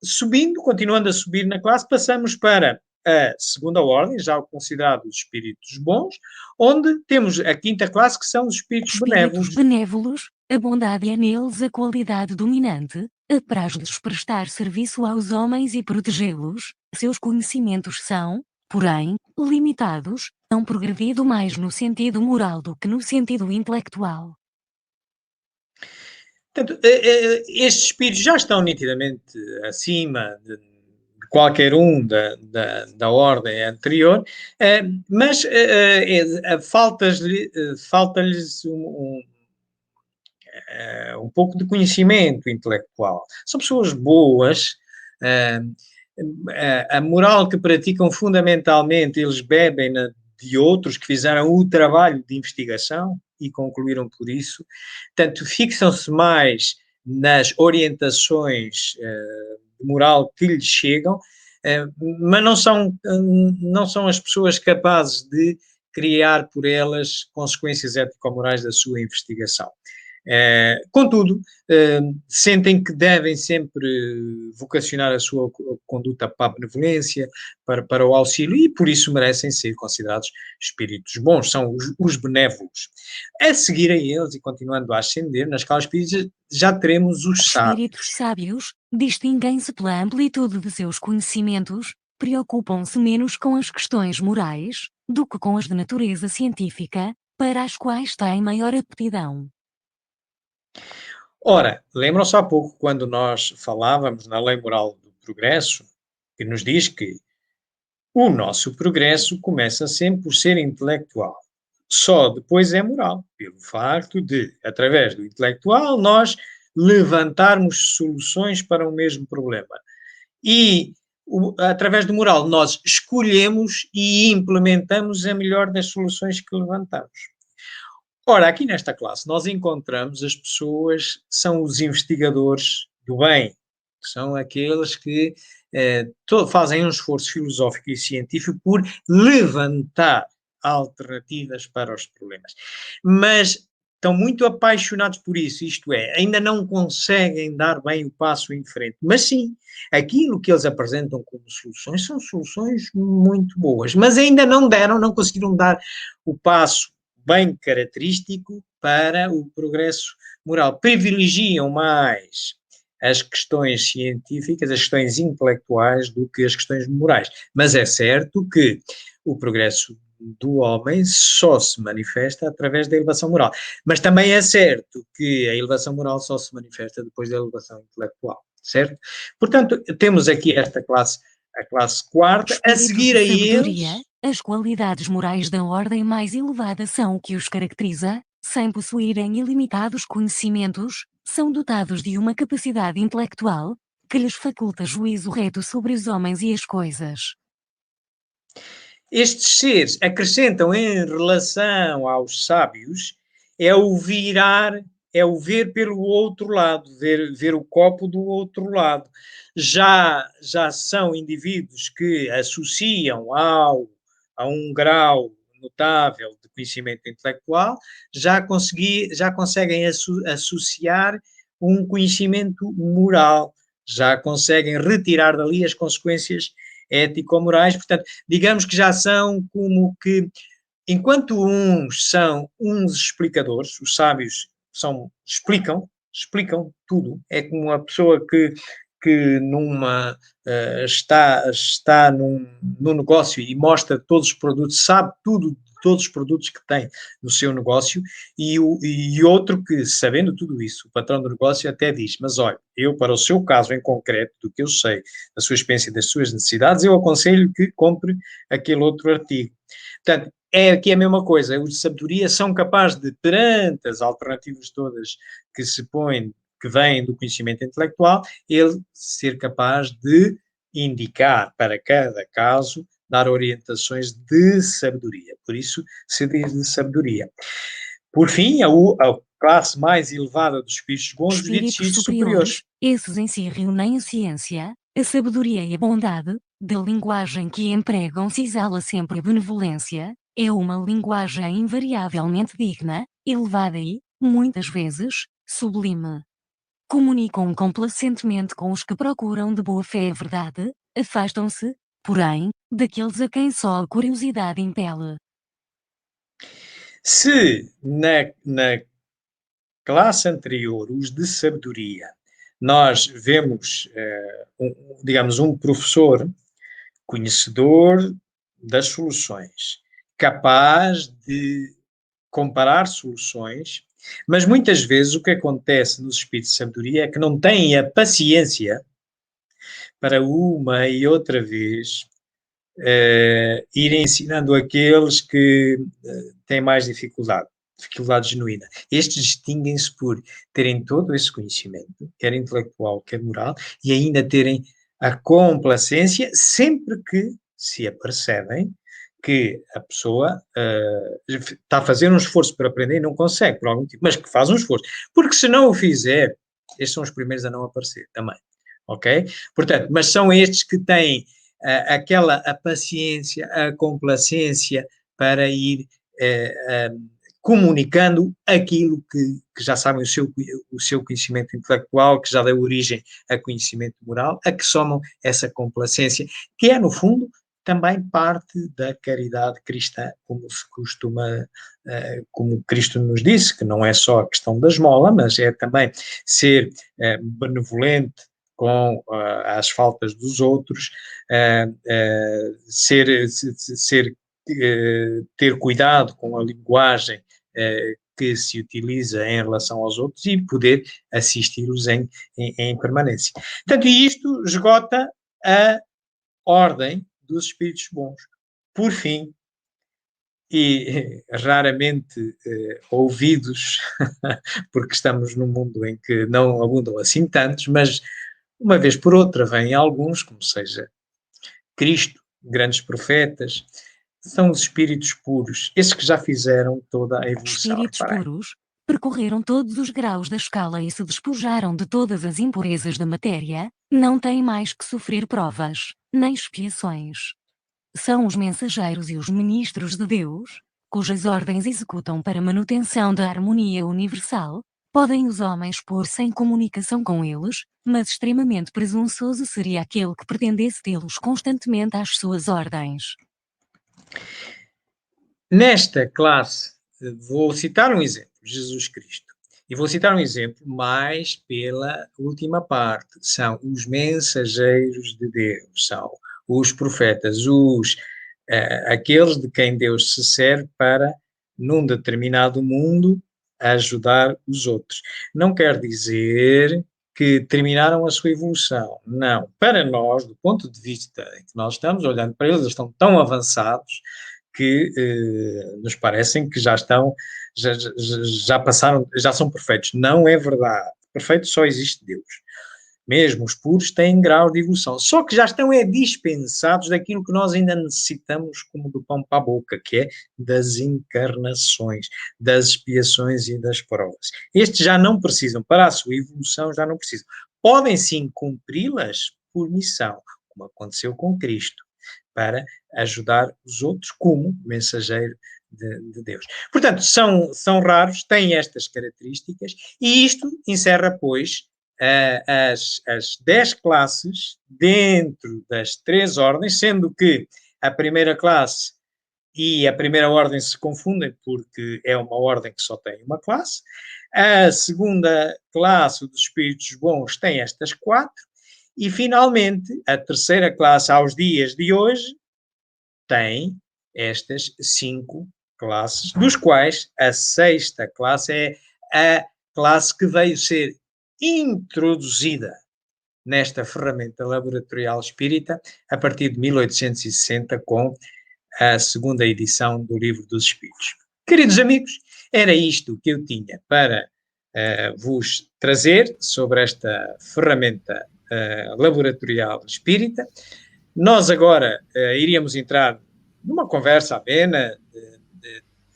subindo, continuando a subir na classe, passamos para a 2ª ordem, já considerados espíritos bons, onde temos a 5ª classe, que são os espíritos benévolos. A bondade é neles a qualidade dominante, apraz-lhes prestar serviço aos homens e protegê-los. Seus conhecimentos são, porém, limitados, não progredido mais no sentido moral do que no sentido intelectual. Portanto, estes espíritos já estão nitidamente acima de qualquer um da ordem anterior, mas falta-lhes um pouco de conhecimento intelectual. São pessoas boas, a moral que praticam fundamentalmente, eles bebem de outros que fizeram o trabalho de investigação e concluíram por isso. Portanto, fixam-se mais nas orientações de moral que lhes chegam, mas não são as pessoas capazes de criar por elas consequências ético-morais da sua investigação. Contudo, sentem que devem sempre vocacionar a sua conduta para a benevolência, para o auxílio, e por isso merecem ser considerados espíritos bons, são os benévolos. A seguir a eles, e continuando a ascender, na escala espírita, já teremos os sábios. Espíritos sábios distinguem-se pela amplitude de seus conhecimentos, preocupam-se menos com as questões morais do que com as de natureza científica, para as quais têm maior aptidão. Ora, lembram-se há pouco quando nós falávamos na lei moral do progresso, que nos diz que o nosso progresso começa sempre por ser intelectual. Só depois é moral, pelo facto de, através do intelectual, nós levantarmos soluções para o mesmo problema. E, através do moral, nós escolhemos e implementamos a melhor das soluções que levantamos. Ora, aqui nesta classe nós encontramos as pessoas, são os investigadores do bem, que são aqueles que fazem um esforço filosófico e científico por levantar alternativas para os problemas. Mas estão muito apaixonados por isso, isto é, ainda não conseguem dar bem o passo em frente. Mas sim, aquilo que eles apresentam como soluções são soluções muito boas, mas ainda não conseguiram dar o passo bem característico para o progresso moral. Privilegiam mais as questões científicas, as questões intelectuais, do que as questões morais. Mas é certo que o progresso do homem só se manifesta através da elevação moral. Mas também é certo que a elevação moral só se manifesta depois da elevação intelectual, certo? Portanto, temos aqui esta classe, a classe quarta, a seguir a eles... As qualidades morais da ordem mais elevada são o que os caracteriza, sem possuírem ilimitados conhecimentos, são dotados de uma capacidade intelectual que lhes faculta juízo reto sobre os homens e as coisas. Estes seres acrescentam em relação aos sábios o ver pelo outro lado, ver o copo do outro lado. Já são indivíduos que associam a um grau notável de conhecimento intelectual, já conseguem associar um conhecimento moral, já conseguem retirar dali as consequências ético-morais. Portanto, digamos que já são como que, enquanto uns são uns explicadores, os sábios explicam tudo, é como uma pessoa que está num negócio e mostra todos os produtos, sabe tudo de todos os produtos que tem no seu negócio, e outro que, sabendo tudo isso, o patrão do negócio até diz, mas olha, eu para o seu caso em concreto, do que eu sei, da sua experiência e das suas necessidades, eu aconselho que compre aquele outro artigo. Portanto, é aqui a mesma coisa, os de sabedoria são capazes de, perante as alternativas todas que se põem, que vêm do conhecimento intelectual, ele ser capaz de indicar para cada caso, dar orientações de sabedoria. Por isso se diz de sabedoria. Por fim, a classe mais elevada dos espíritos bons, os ditos superiores. Esses em si reúnem a ciência, a sabedoria e a bondade, da linguagem que empregam se exala sempre a benevolência, é uma linguagem invariavelmente digna, elevada e, muitas vezes, sublime. Comunicam complacentemente com os que procuram de boa fé a verdade, afastam-se, porém, daqueles a quem só a curiosidade impele. Se na classe anterior, os de sabedoria, nós vemos, digamos, um professor conhecedor das soluções, capaz de comparar soluções Mas muitas vezes o que acontece nos espíritos de sabedoria é que não têm a paciência para uma e outra vez irem ensinando aqueles que têm mais dificuldade genuína. Estes distinguem-se por terem todo esse conhecimento, quer intelectual, quer moral, e ainda terem a complacência sempre que se apercebem que a pessoa está a fazer um esforço para aprender e não consegue, por algum motivo, mas que faz um esforço. Porque se não o fizer, estes são os primeiros a não aparecer também. Ok? Portanto, mas são estes que têm a paciência, a complacência para ir comunicando aquilo que já sabem, o seu conhecimento intelectual, que já deu origem a conhecimento moral, a que somam essa complacência, que é, no fundo, também parte da caridade cristã, como se costuma, como Cristo nos disse, que não é só a questão da esmola, mas é também ser benevolente com as faltas dos outros, ter cuidado com a linguagem que se utiliza em relação aos outros e poder assisti-los em permanência. Portanto, isto esgota a ordem dos espíritos bons. Por fim, e raramente ouvidos, porque estamos num mundo em que não abundam assim tantos, mas uma vez por outra vêm alguns, como seja Cristo, grandes profetas, são os espíritos puros, esses que já fizeram toda a evolução. Espíritos puros percorreram todos os graus da escala e se despojaram de todas as impurezas da matéria, não têm mais que sofrer provas, nem expiações. São os mensageiros e os ministros de Deus, cujas ordens executam para manutenção da harmonia universal. Podem os homens pôr-se em comunicação com eles, mas extremamente presunçoso seria aquele que pretendesse tê-los constantemente às suas ordens. Nesta classe, vou citar um exemplo, Jesus Cristo. E vou citar um exemplo mais pela última parte. São os mensageiros de Deus, são os profetas, aqueles de quem Deus se serve para, num determinado mundo, ajudar os outros. Não quer dizer que terminaram a sua evolução. Não. Para nós, do ponto de vista em que nós estamos olhando para eles estão tão avançados que nos parecem que já estão, já passaram, já são perfeitos. Não é verdade. Perfeito só existe Deus. Mesmo os puros têm grau de evolução, só que já estão dispensados daquilo que nós ainda necessitamos como do pão para a boca, que é das encarnações, das expiações e das provas. Estes já não precisam, para a sua evolução já não precisam. Podem sim cumpri-las por missão, como aconteceu com Cristo, para ajudar os outros como mensageiro de Deus. Portanto, são raros, têm estas características e isto encerra, pois, as 10 classes dentro das 3 ordens, sendo que a primeira classe e a primeira ordem se confundem porque é uma ordem que só tem uma classe. A segunda classe dos espíritos bons tem estas 4 e, finalmente, a terceira classe aos dias de hoje tem estas 5 classes, dos quais a 6ª classe é a classe que veio ser introduzida nesta ferramenta laboratorial espírita a partir de 1860 com a 2ª edição do Livro dos Espíritos. Queridos amigos, era isto que eu tinha para vos trazer sobre esta ferramenta laboratorial espírita. Nós agora iríamos entrar numa conversa amena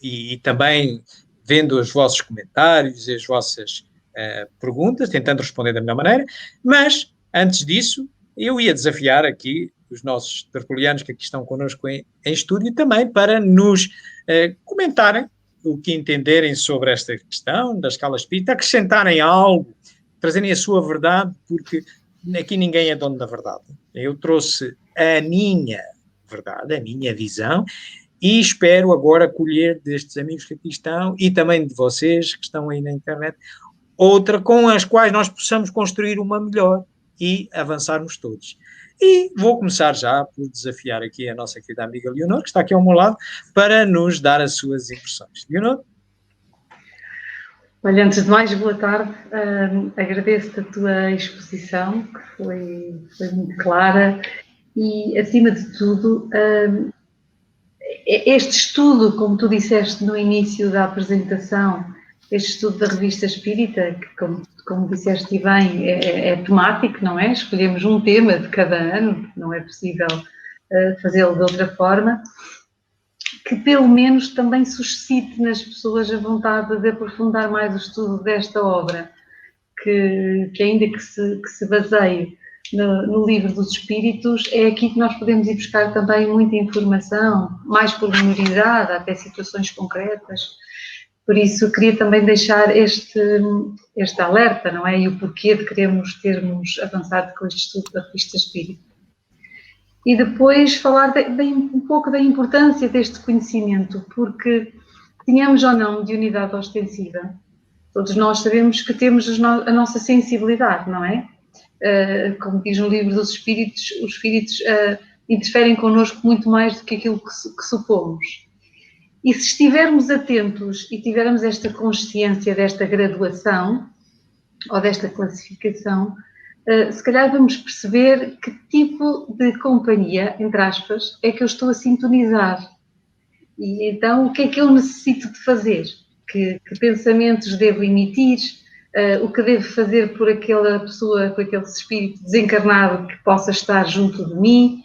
e também vendo os vossos comentários e as vossas perguntas, tentando responder da melhor maneira, mas antes disso eu ia desafiar aqui os nossos tertulianos que aqui estão connosco em estúdio também para nos comentarem o que entenderem sobre esta questão da escala espírita, acrescentarem algo, trazerem a sua verdade, porque aqui ninguém é dono da verdade. Eu trouxe a minha verdade, a minha visão, e espero agora colher destes amigos que aqui estão e também de vocês que estão aí na internet, outra com as quais nós possamos construir uma melhor e avançarmos todos. E vou começar já por desafiar aqui a nossa querida amiga Leonor, que está aqui ao meu lado, para nos dar as suas impressões. Leonor? Olha, antes de mais, boa tarde. Agradeço-te a tua exposição, que foi muito clara e, acima de tudo, este estudo, como tu disseste no início da apresentação, este estudo da Revista Espírita, que, como disseste bem, é temático, não é? Escolhemos um tema de cada ano, não é possível fazê-lo de outra forma, que pelo menos também suscite nas pessoas a vontade de aprofundar mais o estudo desta obra, que ainda que se baseie no Livro dos Espíritos, é aqui que nós podemos ir buscar também muita informação, mais pormenorizada, até situações concretas. Por isso, queria também deixar este alerta, não é? E o porquê de queremos termos avançado com este estudo da Revista Espírita. E depois falar um pouco da importância deste conhecimento, porque tenhamos ou não de unidade ostensiva, todos nós sabemos que temos a nossa sensibilidade, não é? Como diz no Livro dos Espíritos, os espíritos interferem connosco muito mais do que aquilo que supomos. E se estivermos atentos e tivermos esta consciência desta graduação, ou desta classificação, se calhar vamos perceber que tipo de companhia, entre aspas, é que eu estou a sintonizar. E então, o que é que eu necessito de fazer? Que pensamentos devo emitir? O que devo fazer por aquela pessoa, por aquele espírito desencarnado que possa estar junto de mim?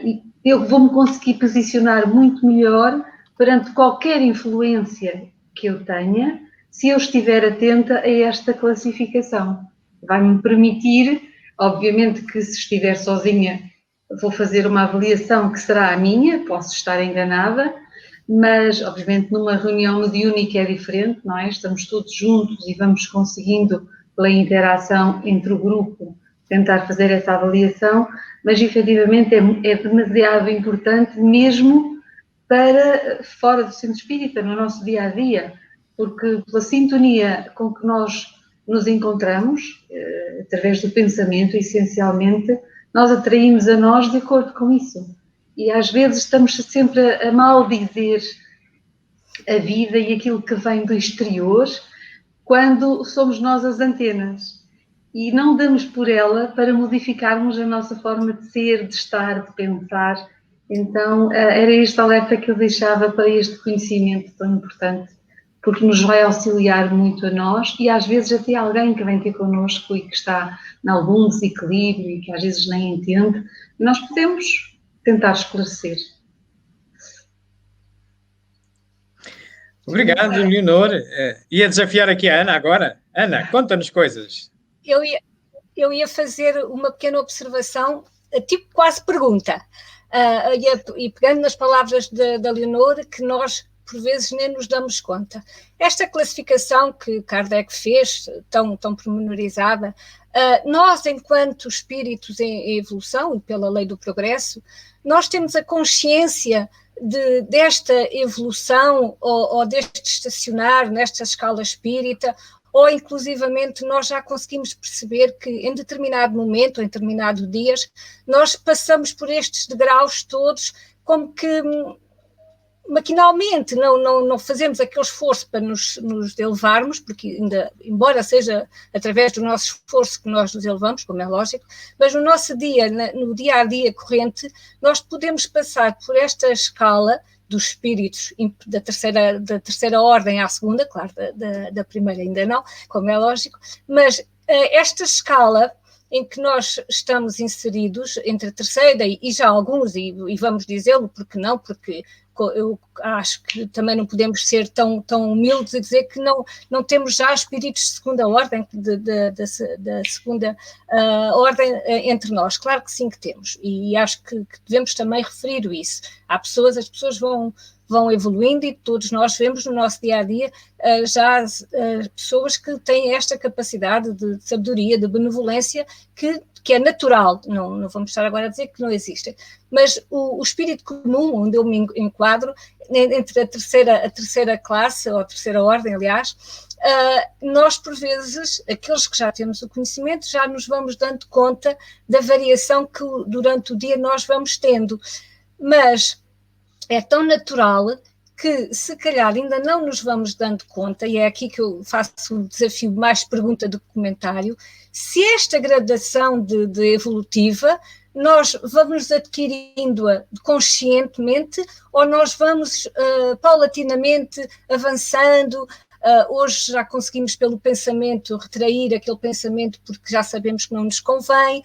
E eu vou-me conseguir posicionar muito melhor perante qualquer influência que eu tenha, se eu estiver atenta a esta classificação. Vai-me permitir, obviamente que se estiver sozinha, vou fazer uma avaliação que será a minha, posso estar enganada, mas obviamente numa reunião mediúnica é diferente, não é? Estamos todos juntos e vamos conseguindo, pela interação entre o grupo, tentar fazer essa avaliação, mas efetivamente é demasiado importante mesmo para fora do centro espírita, no nosso dia-a-dia, porque pela sintonia com que nós nos encontramos, através do pensamento, essencialmente, nós atraímos a nós de acordo com isso. E às vezes estamos sempre a maldizer a vida e aquilo que vem do exterior, quando somos nós as antenas. E não damos por ela para modificarmos a nossa forma de ser, de estar, de pensar. Então, era este alerta que eu deixava para este conhecimento tão importante, porque nos vai auxiliar muito a nós e às vezes até alguém que vem ter connosco e que está em algum desequilíbrio e que às vezes nem entende, nós podemos tentar esclarecer. Obrigado, Leonor. Ia desafiar aqui a Ana agora. Ana, conta-nos coisas. Eu ia fazer uma pequena observação, tipo quase pergunta, e pegando nas palavras da Leonor, que nós por vezes nem nos damos conta. Esta classificação que Kardec fez, tão pormenorizada, nós, enquanto espíritos em evolução e pela lei do progresso, nós temos a consciência desta evolução ou deste estacionar nesta escala espírita, ou inclusivamente nós já conseguimos perceber que em determinado momento, em determinados dias, nós passamos por estes degraus todos como que maquinalmente, não fazemos aquele esforço para nos elevarmos, porque embora seja através do nosso esforço que nós nos elevamos, como é lógico, mas no nosso no dia-a-dia corrente, nós podemos passar por esta escala dos espíritos da terceira ordem à segunda, claro, da primeira ainda não, como é lógico, mas esta escala em que nós estamos inseridos entre a terceira e já alguns, e vamos dizê-lo, porque não, porque eu acho que também não podemos ser tão humildes e dizer que não temos já espíritos de segunda ordem, da segunda ordem entre nós. Claro que sim que temos, e acho que devemos também referir isso. As pessoas vão evoluindo e todos nós vemos no nosso dia-a-dia já pessoas que têm esta capacidade de sabedoria, de benevolência, que é natural, não vamos estar agora a dizer que não existem, mas o espírito comum, onde eu me enquadro, entre a terceira classe, ou a terceira ordem, aliás, nós, por vezes, aqueles que já temos o conhecimento, já nos vamos dando conta da variação que durante o dia nós vamos tendo, mas é tão natural que se calhar ainda não nos vamos dando conta, e é aqui que eu faço o desafio mais pergunta do que comentário, se esta gradação de evolutiva nós vamos adquirindo-a conscientemente ou nós vamos paulatinamente avançando. Hoje já conseguimos pelo pensamento retrair aquele pensamento porque já sabemos que não nos convém.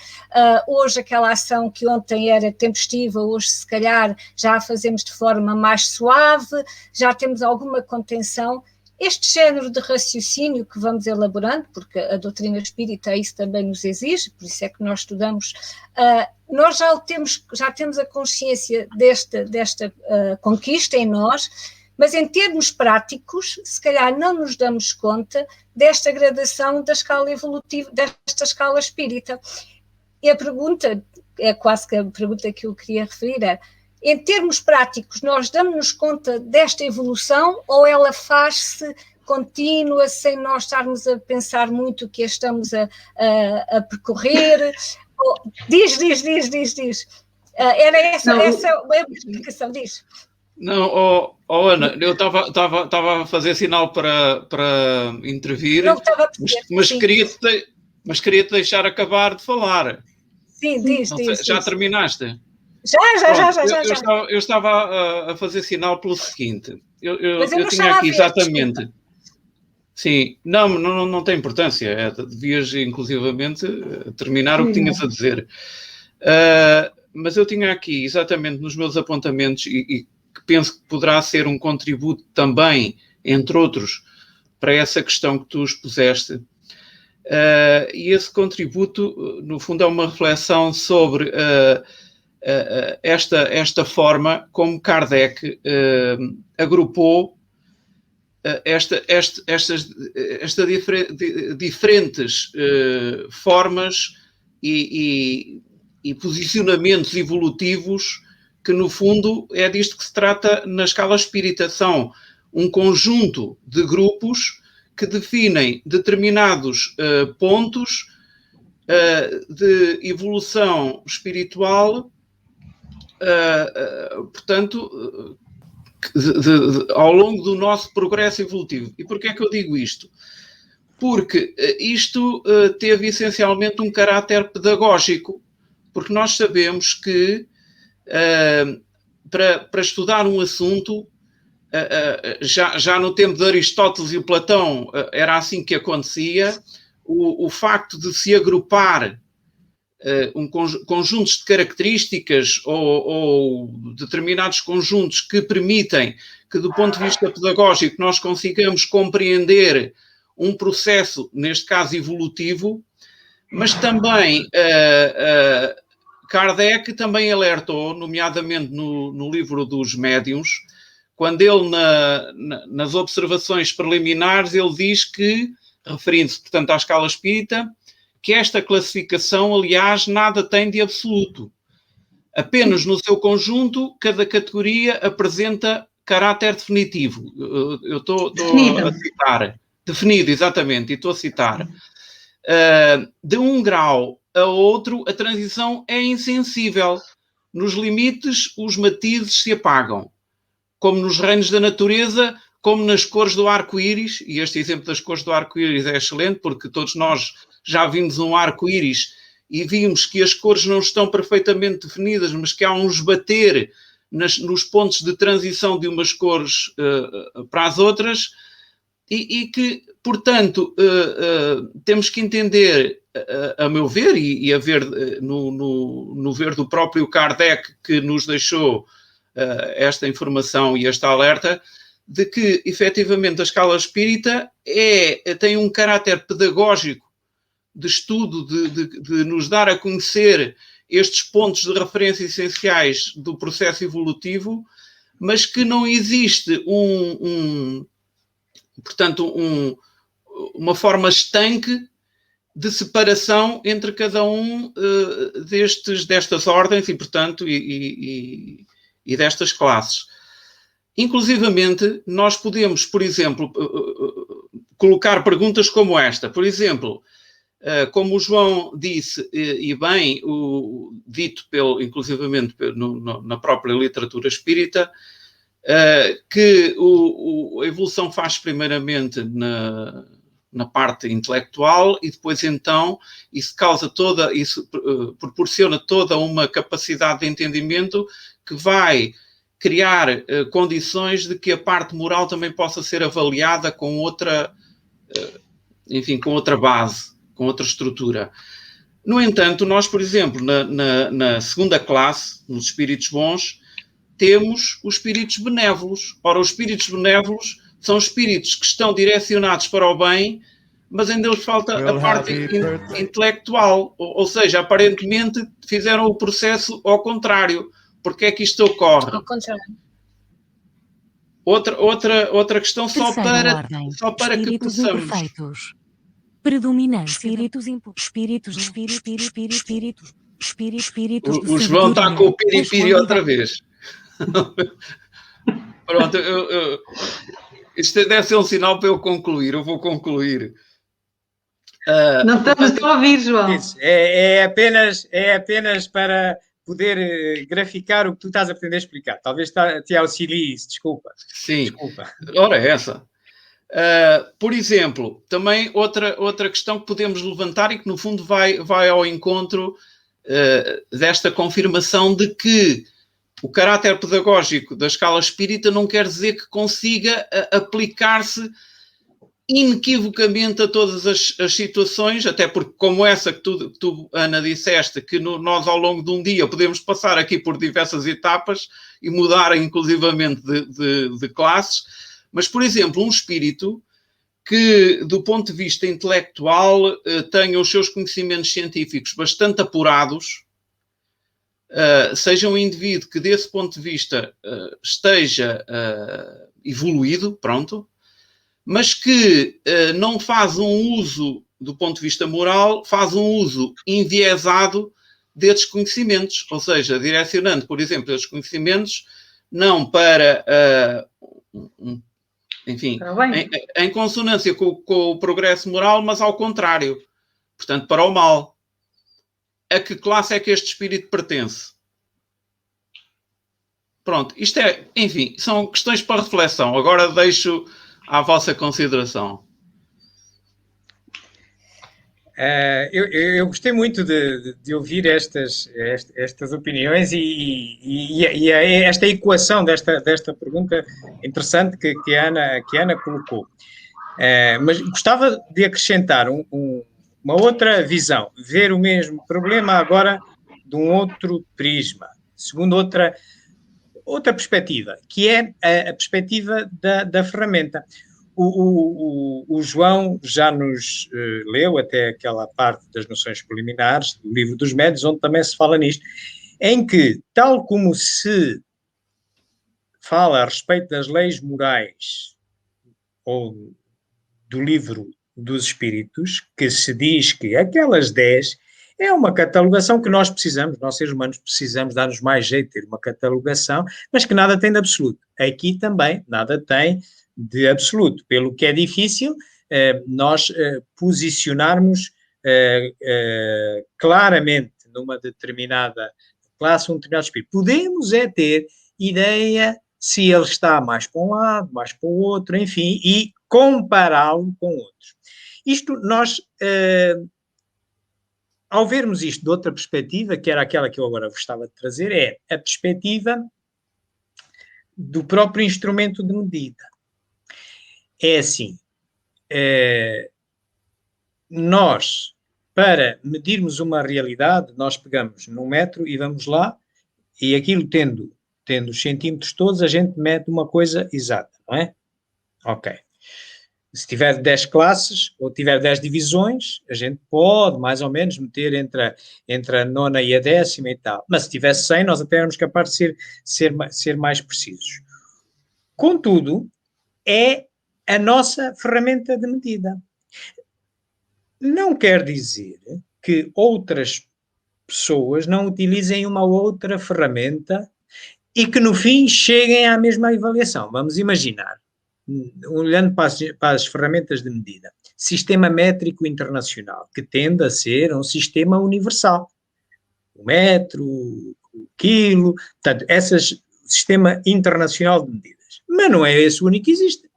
Hoje aquela ação que ontem era tempestiva, hoje se calhar já a fazemos de forma mais suave, já temos alguma contenção. Este género de raciocínio que vamos elaborando, porque a doutrina espírita isso também nos exige, por isso é que nós estudamos, nós já temos a consciência desta conquista em nós, mas em termos práticos, se calhar não nos damos conta desta gradação da escala evolutiva, desta escala espírita. E a pergunta, é quase que a pergunta que eu queria referir, é: em termos práticos, nós damos-nos conta desta evolução ou ela faz-se contínua, sem nós estarmos a pensar muito o que estamos a percorrer? Diz. Era essa a explicação, diz. Não, Ana, eu estava a fazer sinal para intervir, Não estava a perceber, mas queria-te deixar acabar de falar. Sim, diz. Já terminaste? Já. Eu estava a fazer sinal pelo seguinte. Mas eu tinha estava aqui a ver, exatamente. Desculpa. Sim, não tem importância. Devias, inclusivamente, terminar o que tinhas a dizer. Mas eu tinha aqui, exatamente nos meus apontamentos, e que penso que poderá ser um contributo também, entre outros, para essa questão que tu expuseste. E esse contributo, no fundo, é uma reflexão sobre esta forma como Kardec agrupou estas diferentes formas e posicionamentos evolutivos que, no fundo, é disto que se trata na escala espírita. São um conjunto de grupos que definem determinados pontos de evolução espiritual, portanto, ao longo do nosso progresso evolutivo. E porquê é que eu digo isto? Porque isto teve essencialmente um caráter pedagógico, porque nós sabemos que para estudar um assunto, já no tempo de Aristóteles e Platão era assim que acontecia, o facto de se agrupar conjuntos de características ou determinados conjuntos que permitem que, do ponto de vista pedagógico, nós consigamos compreender um processo, neste caso evolutivo, mas também Kardec também alertou, nomeadamente no livro dos Médiuns, quando ele, nas observações preliminares, ele diz que, referindo-se, portanto, à escala espírita, que esta classificação, aliás, nada tem de absoluto. Apenas no seu conjunto, cada categoria apresenta caráter definitivo. Eu estou a citar. Definido, exatamente, e estou a citar. De um grau a outro, a transição é insensível. Nos limites, os matizes se apagam. Como nos reinos da natureza, como nas cores do arco-íris, e este exemplo das cores do arco-íris é excelente, porque todos nós já vimos um arco-íris e vimos que as cores não estão perfeitamente definidas, mas que há um esbater nos pontos de transição de umas cores para as outras, e que, portanto, temos que entender, a meu ver, e a ver no ver do próprio Kardec, que nos deixou esta informação e este alerta, de que, efetivamente, a escala espírita tem um caráter pedagógico de estudo, de nos dar a conhecer estes pontos de referência essenciais do processo evolutivo, mas que não existe portanto, uma forma estanque de separação entre cada um destas ordens e, portanto, e destas classes. Inclusivamente, nós podemos, por exemplo, colocar perguntas como esta. Por exemplo, como o João disse, e bem, dito inclusivamente na própria literatura espírita, que a evolução faz primeiramente na parte intelectual e depois então isso proporciona toda uma capacidade de entendimento que vai criar condições de que a parte moral também possa ser avaliada com outra, com outra base, com outra estrutura. No entanto, nós, por exemplo, na segunda classe, nos espíritos bons, temos os espíritos benévolos. Ora, os espíritos benévolos são espíritos que estão direcionados para o bem, mas ainda lhes falta a parte intelectual. Ou seja, aparentemente fizeram o processo ao contrário. Porque é que isto ocorre? Ao contrário. Outra questão só para que possamos... Imperfeitos. Predominância. Espíritos. O João está com o piripiri outra vez. Pronto, isto deve ser um sinal para eu concluir. Eu vou concluir. Não estamos a ouvir, João. Isso, é apenas para poder graficar o que tu estás a pretender explicar. Talvez te auxilie isso, desculpa. Sim. Desculpa. Ora, essa. Por exemplo, também outra questão que podemos levantar e que no fundo vai ao encontro desta confirmação de que o caráter pedagógico da escala espírita não quer dizer que consiga aplicar-se inequivocamente a todas as situações, até porque como essa que tu Ana, disseste, que nós ao longo de um dia podemos passar aqui por diversas etapas e mudar inclusivamente de classes, mas, por exemplo, um espírito que, do ponto de vista intelectual, tenha os seus conhecimentos científicos bastante apurados, seja um indivíduo que, desse ponto de vista, esteja evoluído, pronto, mas que não faz um uso, do ponto de vista moral, faz um uso enviesado desses conhecimentos, ou seja, direcionando, por exemplo, esses conhecimentos não para, em consonância com o progresso moral, mas ao contrário, portanto, para o mal. A que classe é que este espírito pertence? Pronto, isto são questões para reflexão. Agora deixo à vossa consideração. Eu gostei muito de ouvir estas opiniões e esta equação desta pergunta interessante que a Ana colocou. Mas gostava de acrescentar uma outra visão, ver o mesmo problema agora de um outro prisma, segundo outra perspectiva, que é a perspectiva da ferramenta. O João já nos leu até aquela parte das noções preliminares do Livro dos Médiuns, onde também se fala nisto, em que, tal como se fala a respeito das leis morais ou do Livro dos Espíritos, que se diz que aquelas 10 é uma catalogação que nós precisamos, nós seres humanos precisamos dar-nos mais jeito de ter uma catalogação, mas que nada tem de absoluto. Aqui também nada tem de absoluto, pelo que é difícil nós posicionarmos claramente numa determinada classe, um determinado espírito. Podemos ter ideia se ele está mais para um lado, mais para o outro, enfim, e compará-lo com outros. Isto nós, ao vermos isto de outra perspectiva, que era aquela que eu agora gostava de trazer, é a perspectiva do próprio instrumento de medida. É assim, nós, para medirmos uma realidade, nós pegamos num metro e vamos lá, e aquilo tendo os centímetros todos, a gente mede uma coisa exata, não é? Ok. Se tiver 10 classes ou tiver 10 divisões, a gente pode mais ou menos meter entre a 9ª e a 10ª e tal. Mas se tivesse 100, nós até éramos capazes de ser mais precisos. Contudo, é a nossa ferramenta de medida. Não quer dizer que outras pessoas não utilizem uma outra ferramenta e que no fim cheguem à mesma avaliação. Vamos imaginar, olhando para as ferramentas de medida, sistema métrico internacional, que tende a ser um sistema universal. O metro, o quilo, portanto, sistema internacional de medidas. Mas não é esse o único que existe.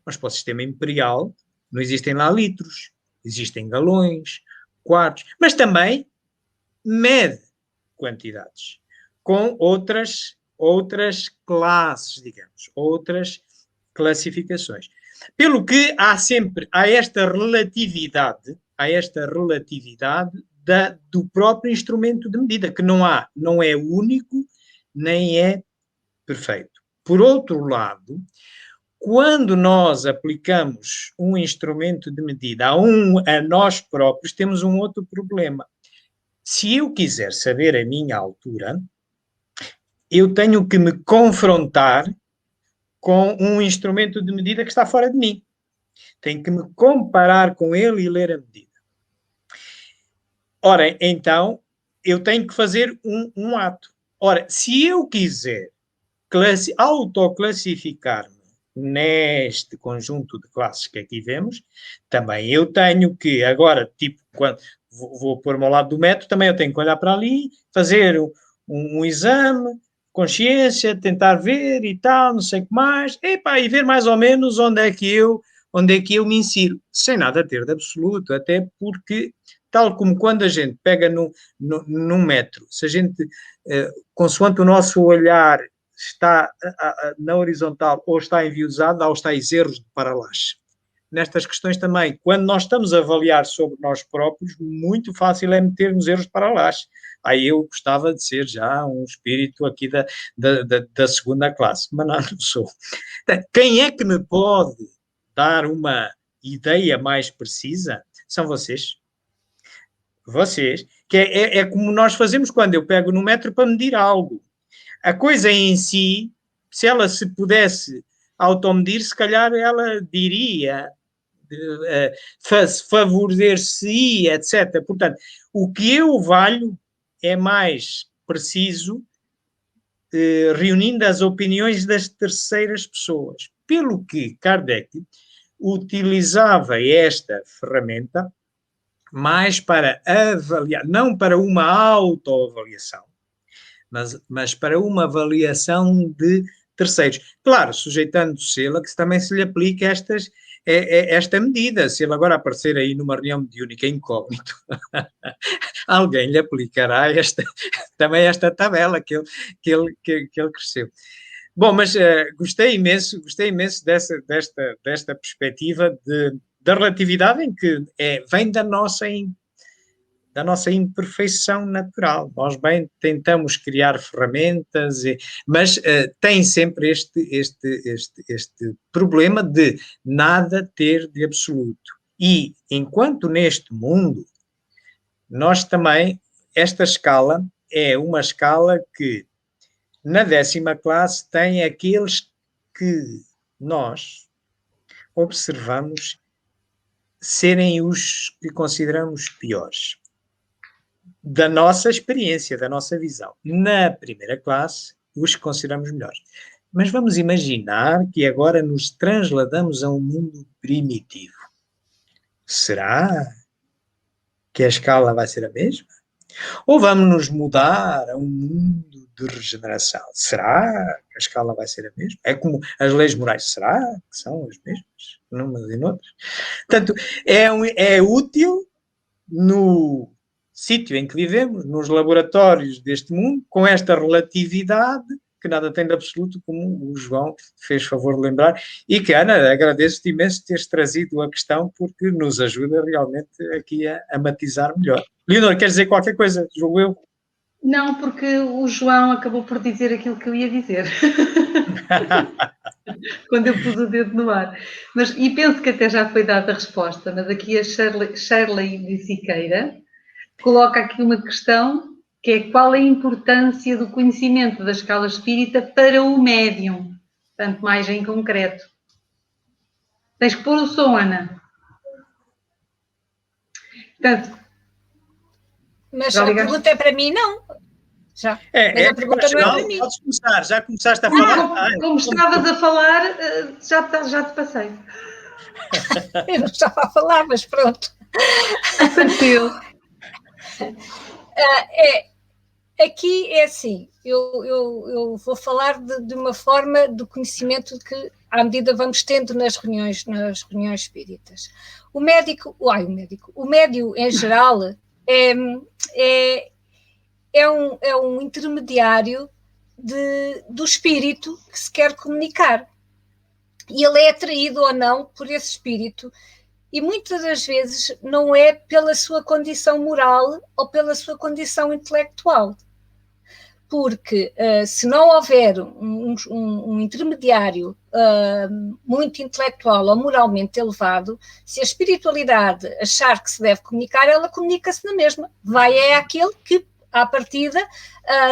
Mas para o sistema imperial não existem lá litros, existem galões, quartos, mas também mede quantidades com outras classes, digamos, outras classificações. Pelo que há esta relatividade do próprio instrumento de medida, que não é único, nem é perfeito. Por outro lado, quando nós aplicamos um instrumento de medida a nós próprios, temos um outro problema. Se eu quiser saber a minha altura, eu tenho que me confrontar com um instrumento de medida que está fora de mim. Tenho que me comparar com ele e ler a medida. Ora, então, eu tenho que fazer um ato. Ora, se eu quiser autoclassificar-me neste conjunto de classes que aqui vemos, também eu tenho que, agora, tipo, quando vou pôr-me ao lado do método, também eu tenho que olhar para ali, fazer um exame, consciência, tentar ver e tal, não sei o que mais, e ver mais ou menos onde é que eu me insiro, sem nada ter de absoluto, até porque, tal como quando a gente pega num metro, se a gente, consoante o nosso olhar está na horizontal ou está enviosado, há os tais erros de paralaxe. Nestas questões também, quando nós estamos a avaliar sobre nós próprios, muito fácil é metermos erros de paralaxe. Aí eu gostava de ser já um espírito aqui da segunda classe, mas não sou. Quem é que me pode dar uma ideia mais precisa? São vocês. Vocês. Que é como nós fazemos quando eu pego no metro para medir algo. A coisa em si, se ela se pudesse automedir, se calhar ela diria, favorecer-se-ia, etc. Portanto, o que eu valho é mais preciso reunindo as opiniões das terceiras pessoas. Pelo que Kardec utilizava esta ferramenta mais para avaliar, não para uma autoavaliação, mas para uma avaliação de terceiros. Claro, sujeitando-se ele a que também se lhe aplique esta medida. Se ele agora aparecer aí numa reunião mediúnica incógnito, alguém lhe aplicará também esta tabela que ele cresceu. Bom, mas gostei imenso desta perspectiva da relatividade em que vem da nossa imperfeição natural. Nós bem tentamos criar ferramentas, mas tem sempre este problema de nada ter de absoluto. E, enquanto neste mundo, nós também, esta escala é uma escala que, na 10ª classe, tem aqueles que nós observamos serem os que consideramos piores. Da nossa experiência, da nossa visão. Na 1ª classe, os que consideramos melhores. Mas vamos imaginar que agora nos transladamos a um mundo primitivo. Será que a escala vai ser a mesma? Ou vamos nos mudar a um mundo de regeneração? Será que a escala vai ser a mesma? É como as leis morais. Será que são as mesmas? Numas e noutras? Portanto, é útil no sítio em que vivemos, nos laboratórios deste mundo, com esta relatividade que nada tem de absoluto, como o João fez favor de lembrar, e que, Ana, agradeço-te imenso teres trazido a questão, porque nos ajuda realmente aqui a matizar melhor. Leonor, queres dizer qualquer coisa? Julgo eu? Não, porque o João acabou por dizer aquilo que eu ia dizer. Quando eu pus o dedo no ar. E penso que até já foi dada a resposta, mas aqui a Shirley de Siqueira coloca aqui uma questão, que é qual a importância do conhecimento da escala espírita para o médium, portanto, mais em concreto. Tens que pôr o som, Ana. Portanto, mas a pergunta é para mim, não. Já. Mas a pergunta não é para mim. Podes começar, já começaste a falar. Como estavas a falar, já te passei. Eu não estava a falar, mas pronto. Apareceu. aqui é assim, eu vou falar de uma forma do conhecimento que, à medida vamos tendo nas reuniões espíritas. O médio em geral é um intermediário do espírito que se quer comunicar. E ele é atraído ou não por esse espírito, e muitas das vezes não é pela sua condição moral ou pela sua condição intelectual. Porque se não houver um intermediário muito intelectual ou moralmente elevado, se a espiritualidade achar que se deve comunicar, ela comunica-se na mesma. Vai àquele que, à partida,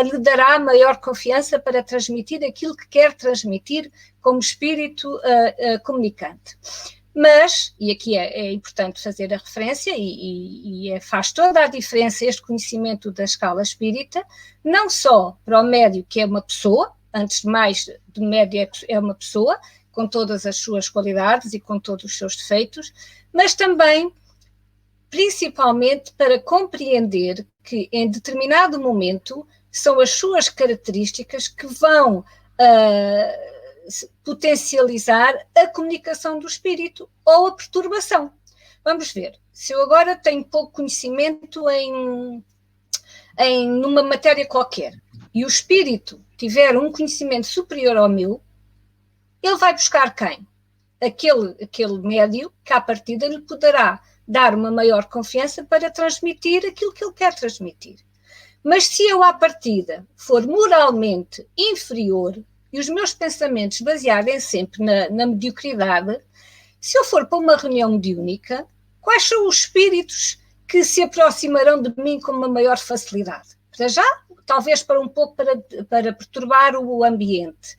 lhe dará maior confiança para transmitir aquilo que quer transmitir como espírito comunicante. Mas, e aqui é importante fazer a referência, faz toda a diferença este conhecimento da escala espírita, não só para o médio, que é uma pessoa, antes de mais, de médio é uma pessoa, com todas as suas qualidades e com todos os seus defeitos, mas também, principalmente, para compreender que, em determinado momento, são as suas características que vão potencializar a comunicação do espírito ou a perturbação. Vamos ver, se eu agora tenho pouco conhecimento numa matéria qualquer e o espírito tiver um conhecimento superior ao meu, ele vai buscar quem? Aquele médio que à partida lhe poderá dar uma maior confiança para transmitir aquilo que ele quer transmitir. Mas se eu à partida for moralmente inferior e os meus pensamentos basearem sempre na mediocridade, se eu for para uma reunião mediúnica, quais são os espíritos que se aproximarão de mim com uma maior facilidade? Para já, talvez para um pouco para perturbar o ambiente.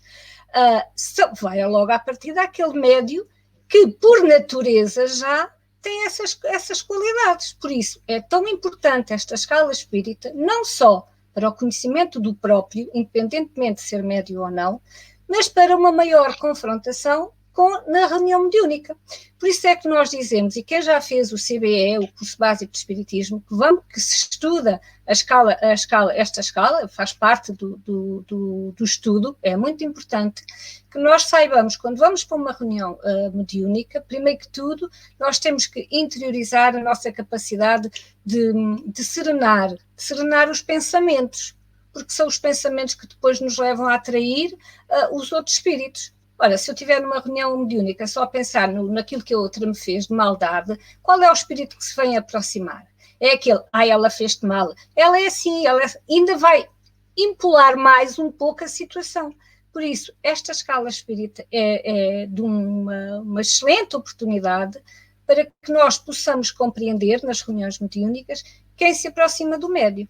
Vai logo à partida aquele médio que, por natureza, já tem essas qualidades. Por isso, é tão importante esta escala espírita, não só para o conhecimento do próprio, independentemente de ser médio ou não, mas para uma maior confrontação na reunião mediúnica. Por isso é que nós dizemos, e quem já fez o CBE, o curso básico de Espiritismo, que se estuda esta escala, faz parte do estudo, é muito importante que nós saibamos, quando vamos para uma reunião mediúnica, primeiro que tudo, nós temos que interiorizar a nossa capacidade de serenar os pensamentos, porque são os pensamentos que depois nos levam a atrair os outros espíritos. Ora, se eu estiver numa reunião mediúnica só a pensar naquilo que a outra me fez de maldade, qual é o espírito que se vem aproximar? É aquele, ela fez-te mal. Ela é assim, ainda vai impular mais um pouco a situação. Por isso, esta escala espírita é de uma excelente oportunidade para que nós possamos compreender nas reuniões mediúnicas quem se aproxima do médio.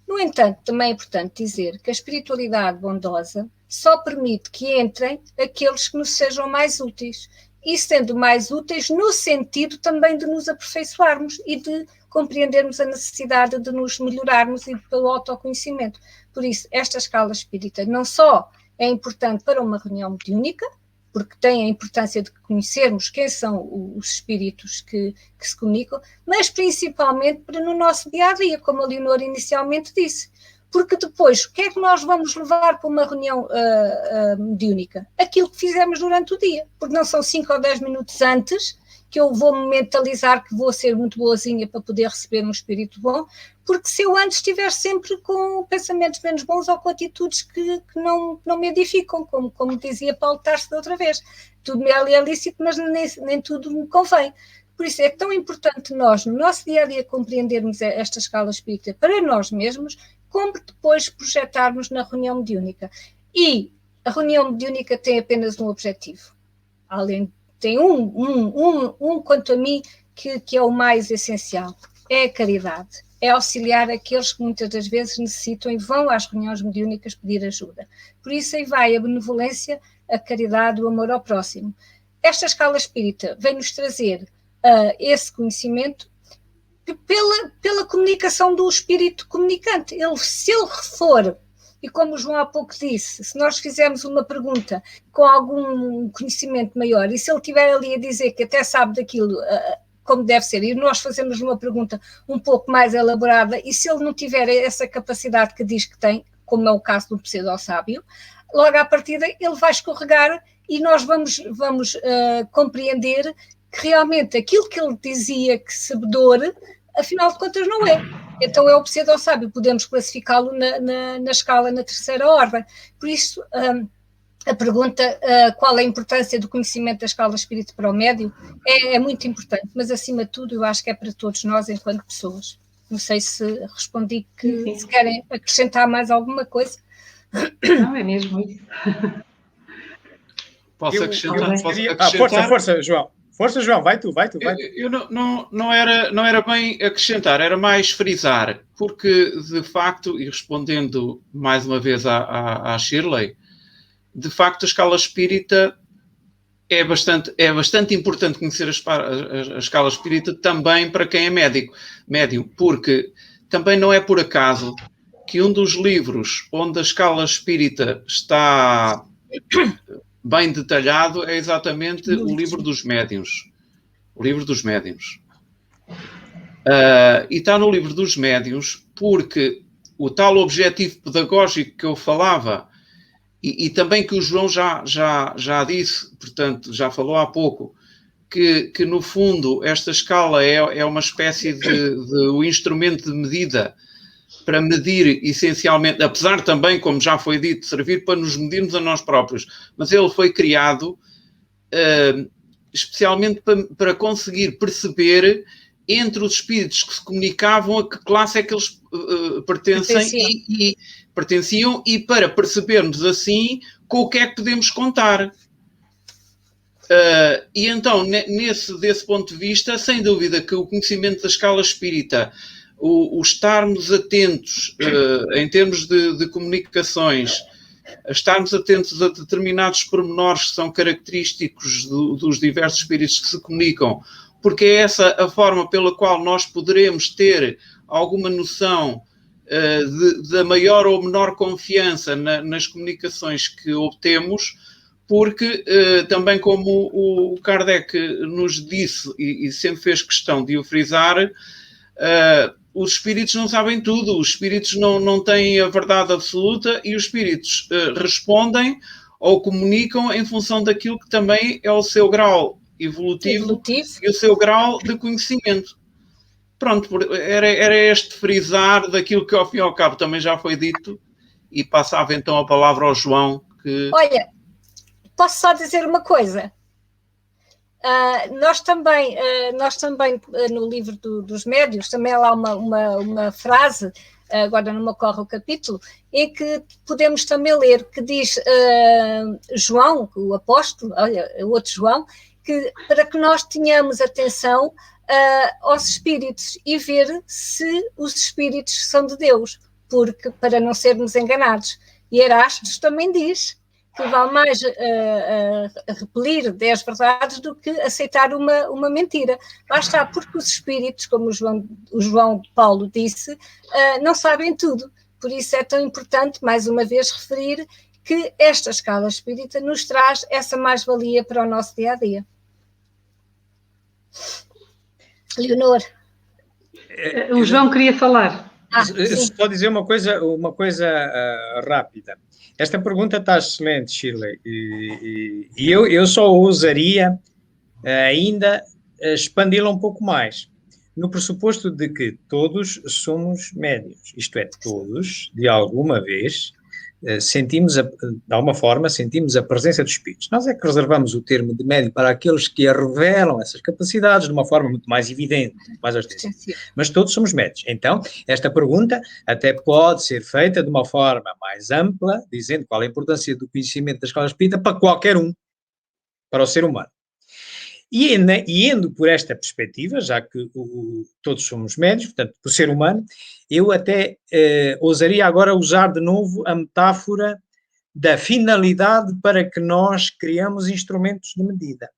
No entanto, também é importante dizer que a espiritualidade bondosa só permite que entrem aqueles que nos sejam mais úteis, e sendo mais úteis no sentido também de nos aperfeiçoarmos e de compreendermos a necessidade de nos melhorarmos e pelo autoconhecimento. Por isso, esta escala espírita não só é importante para uma reunião mediúnica, porque tem a importância de conhecermos quem são os espíritos que se comunicam, mas principalmente para no nosso dia-a-dia, como a Leonor inicialmente disse. Porque depois, o que é que nós vamos levar para uma reunião mediúnica? Aquilo que fizemos durante o dia, porque não são 5 ou 10 minutos antes que eu vou me mentalizar que vou ser muito boazinha para poder receber um espírito bom, porque se eu antes estiver sempre com pensamentos menos bons ou com atitudes que não me edificam, como dizia Paulo Tarso da outra vez, tudo me é lícito, mas nem tudo me convém. Por isso é tão importante nós, no nosso dia-a-dia, compreendermos esta escala espírita para nós mesmos, como depois projetarmos na reunião mediúnica. E a reunião mediúnica tem apenas um objetivo, tem quanto a mim, que é o mais essencial, é a caridade, é auxiliar aqueles que muitas das vezes necessitam e vão às reuniões mediúnicas pedir ajuda. Por isso aí vai a benevolência, a caridade, o amor ao próximo. Esta escala espírita vem-nos trazer esse conhecimento pela comunicação do espírito comunicante. Se ele for, e como o João há pouco disse, se nós fizermos uma pergunta com algum conhecimento maior, e se ele estiver ali a dizer que até sabe daquilo como deve ser. E nós fazemos uma pergunta um pouco mais elaborada, e se ele não tiver essa capacidade que diz que tem, como é o caso do pseudo-sábio, logo à partida ele vai escorregar e nós vamos compreender que realmente aquilo que ele dizia que sabedor, afinal de contas não é. Então é o pseudo-sábio, podemos classificá-lo na escala, na terceira ordem. Por isso, a pergunta qual é a importância do conhecimento da escala espírito para o médium é muito importante, mas acima de tudo eu acho que é para todos nós enquanto pessoas. Não sei se respondi, se querem acrescentar mais alguma coisa. Não, é mesmo isso. Posso acrescentar? Força, João. Força, João, vai tu. Eu não era bem acrescentar, era mais frisar, porque de facto, e respondendo mais uma vez à Shirley, de facto a escala espírita é bastante importante conhecer a escala espírita também para quem é médium, porque também não é por acaso que um dos livros onde a escala espírita está bem detalhado é exatamente o livro dos médiuns. O livro dos médiuns. E está no livro dos médiuns porque o tal objetivo pedagógico que eu falava e também que o João já disse, portanto, já falou há pouco, que no fundo esta escala é uma espécie de um instrumento de medida para medir essencialmente, apesar também, como já foi dito, servir para nos medirmos a nós próprios, mas ele foi criado especialmente para conseguir perceber entre os espíritos que se comunicavam a que classe é que eles pertenciam e para percebermos assim com o que é que podemos contar. E então, desse ponto de vista, sem dúvida que o conhecimento da escala espírita, o estarmos atentos em termos de comunicações, estarmos atentos a determinados pormenores que são característicos dos diversos espíritos que se comunicam, porque é essa a forma pela qual nós poderemos ter alguma noção da maior ou menor confiança nas comunicações que obtemos, porque também como o Kardec nos disse e sempre fez questão de o frisar, os espíritos não sabem tudo, os espíritos não têm a verdade absoluta e os espíritos respondem ou comunicam em função daquilo que também é o seu grau evolutivo e o seu grau de conhecimento. Pronto, era este frisar daquilo que ao fim e ao cabo também já foi dito e passava então a palavra ao João. Olha, posso só dizer uma coisa? Nós também no livro dos médiuns, também há lá uma frase, agora não me ocorre o capítulo, em que podemos também ler, que diz João, o apóstolo, olha, o outro João, que para que nós tenhamos atenção aos espíritos e ver se os espíritos são de Deus, porque para não sermos enganados. E Erastos também diz que vale mais repelir 10 verdades do que aceitar uma mentira. Lá está, porque os espíritos, como o João Paulo disse, não sabem tudo. Por isso é tão importante, mais uma vez, referir que esta escala espírita nos traz essa mais-valia para o nosso dia-a-dia. Leonor. O João queria falar. Só dizer uma coisa rápida. Esta pergunta está excelente, Shirley, e eu só ousaria ainda expandi-la um pouco mais, no pressuposto de que todos somos médiuns, isto é, todos, de alguma vez, sentimos a presença dos espíritos. Nós é que reservamos o termo de médium para aqueles que revelam essas capacidades de uma forma muito mais evidente, muito mais ostensiva. Mas todos somos médiuns. Então, esta pergunta até pode ser feita de uma forma mais ampla, dizendo qual é a importância do conhecimento da escola espírita para qualquer um, para o ser humano. E indo por esta perspectiva, já que todos somos médiuns, portanto, por ser humano, eu até ousaria agora usar de novo a metáfora da finalidade para que nós criamos instrumentos de medida.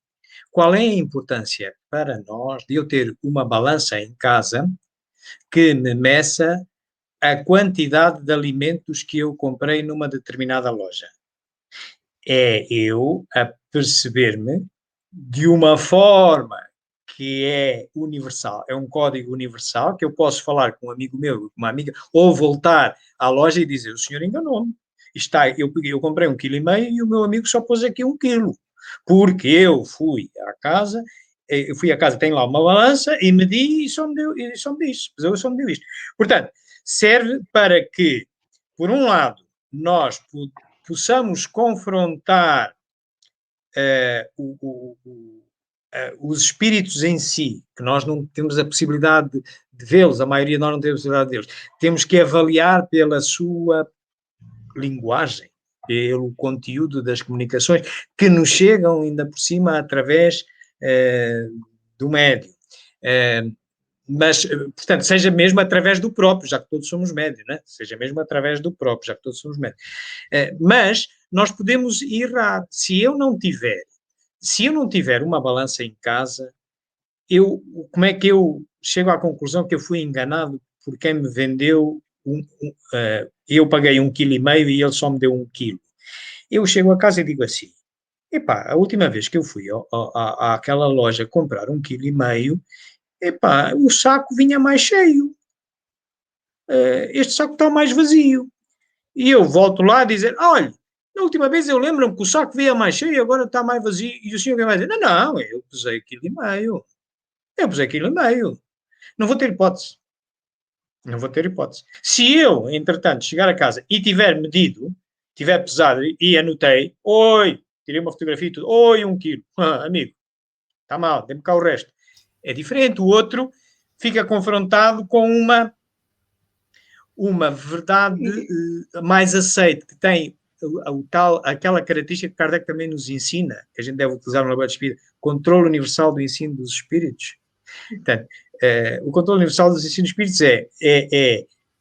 Qual é a importância para nós de eu ter uma balança em casa que me meça a quantidade de alimentos que eu comprei numa determinada loja? É eu a perceber-me de uma forma que é universal, é um código universal, que eu posso falar com um amigo meu, com uma amiga, ou voltar à loja e dizer, o senhor enganou-me. Eu comprei 1,5 kg e o meu amigo só pôs aqui 1 quilo, porque eu fui à casa, tem lá uma balança e medi e só me deu isto. Portanto, serve para que, por um lado, nós possamos confrontar os espíritos em si, que nós não temos a possibilidade de vê-los, a maioria de nós não temos a possibilidade de vê-los, temos que avaliar pela sua linguagem, pelo conteúdo das comunicações que nos chegam ainda por cima através do médium. Mas, portanto, seja mesmo através do próprio, já que todos somos médios, né? Seja mesmo através do próprio, já que todos somos médios. Mas nós podemos errar. Se eu não tiver uma balança em casa, como é que eu chego à conclusão que eu fui enganado por quem me vendeu? Eu paguei 1,5 kg e ele só me deu 1 quilo. Eu chego a casa e digo assim, epá, a última vez que eu fui àquela loja comprar 1,5 kg, epá, o saco vinha mais cheio. Este saco está mais vazio. E eu volto lá a dizer, olha, na última vez eu lembro-me que o saco vinha mais cheio e agora está mais vazio. E o senhor vai dizer, não, eu pesei 1,5 kg. Eu pesei 1,5 kg. Não vou ter hipótese. Se eu, entretanto, chegar a casa e tiver medido, tiver pesado e anotei, tirei uma fotografia e tudo, 1 quilo. Amigo, está mal, dê-me cá o resto. É diferente. O outro fica confrontado com uma verdade mais aceite, que tem aquela característica que Kardec também nos ensina, que a gente deve utilizar no Laboratório de Espírito, controle universal do ensino dos espíritos. Portanto, o controle universal dos ensinos espíritos é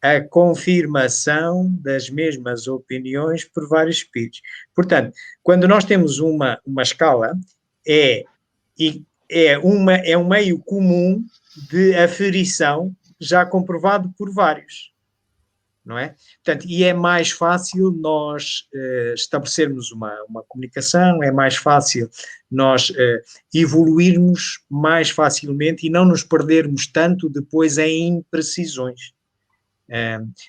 a confirmação das mesmas opiniões por vários espíritos. Portanto, quando nós temos uma escala, é um meio comum de aferição já comprovado por vários, não é? Portanto, e é mais fácil nós estabelecermos uma comunicação, é mais fácil nós evoluirmos mais facilmente e não nos perdermos tanto depois em imprecisões.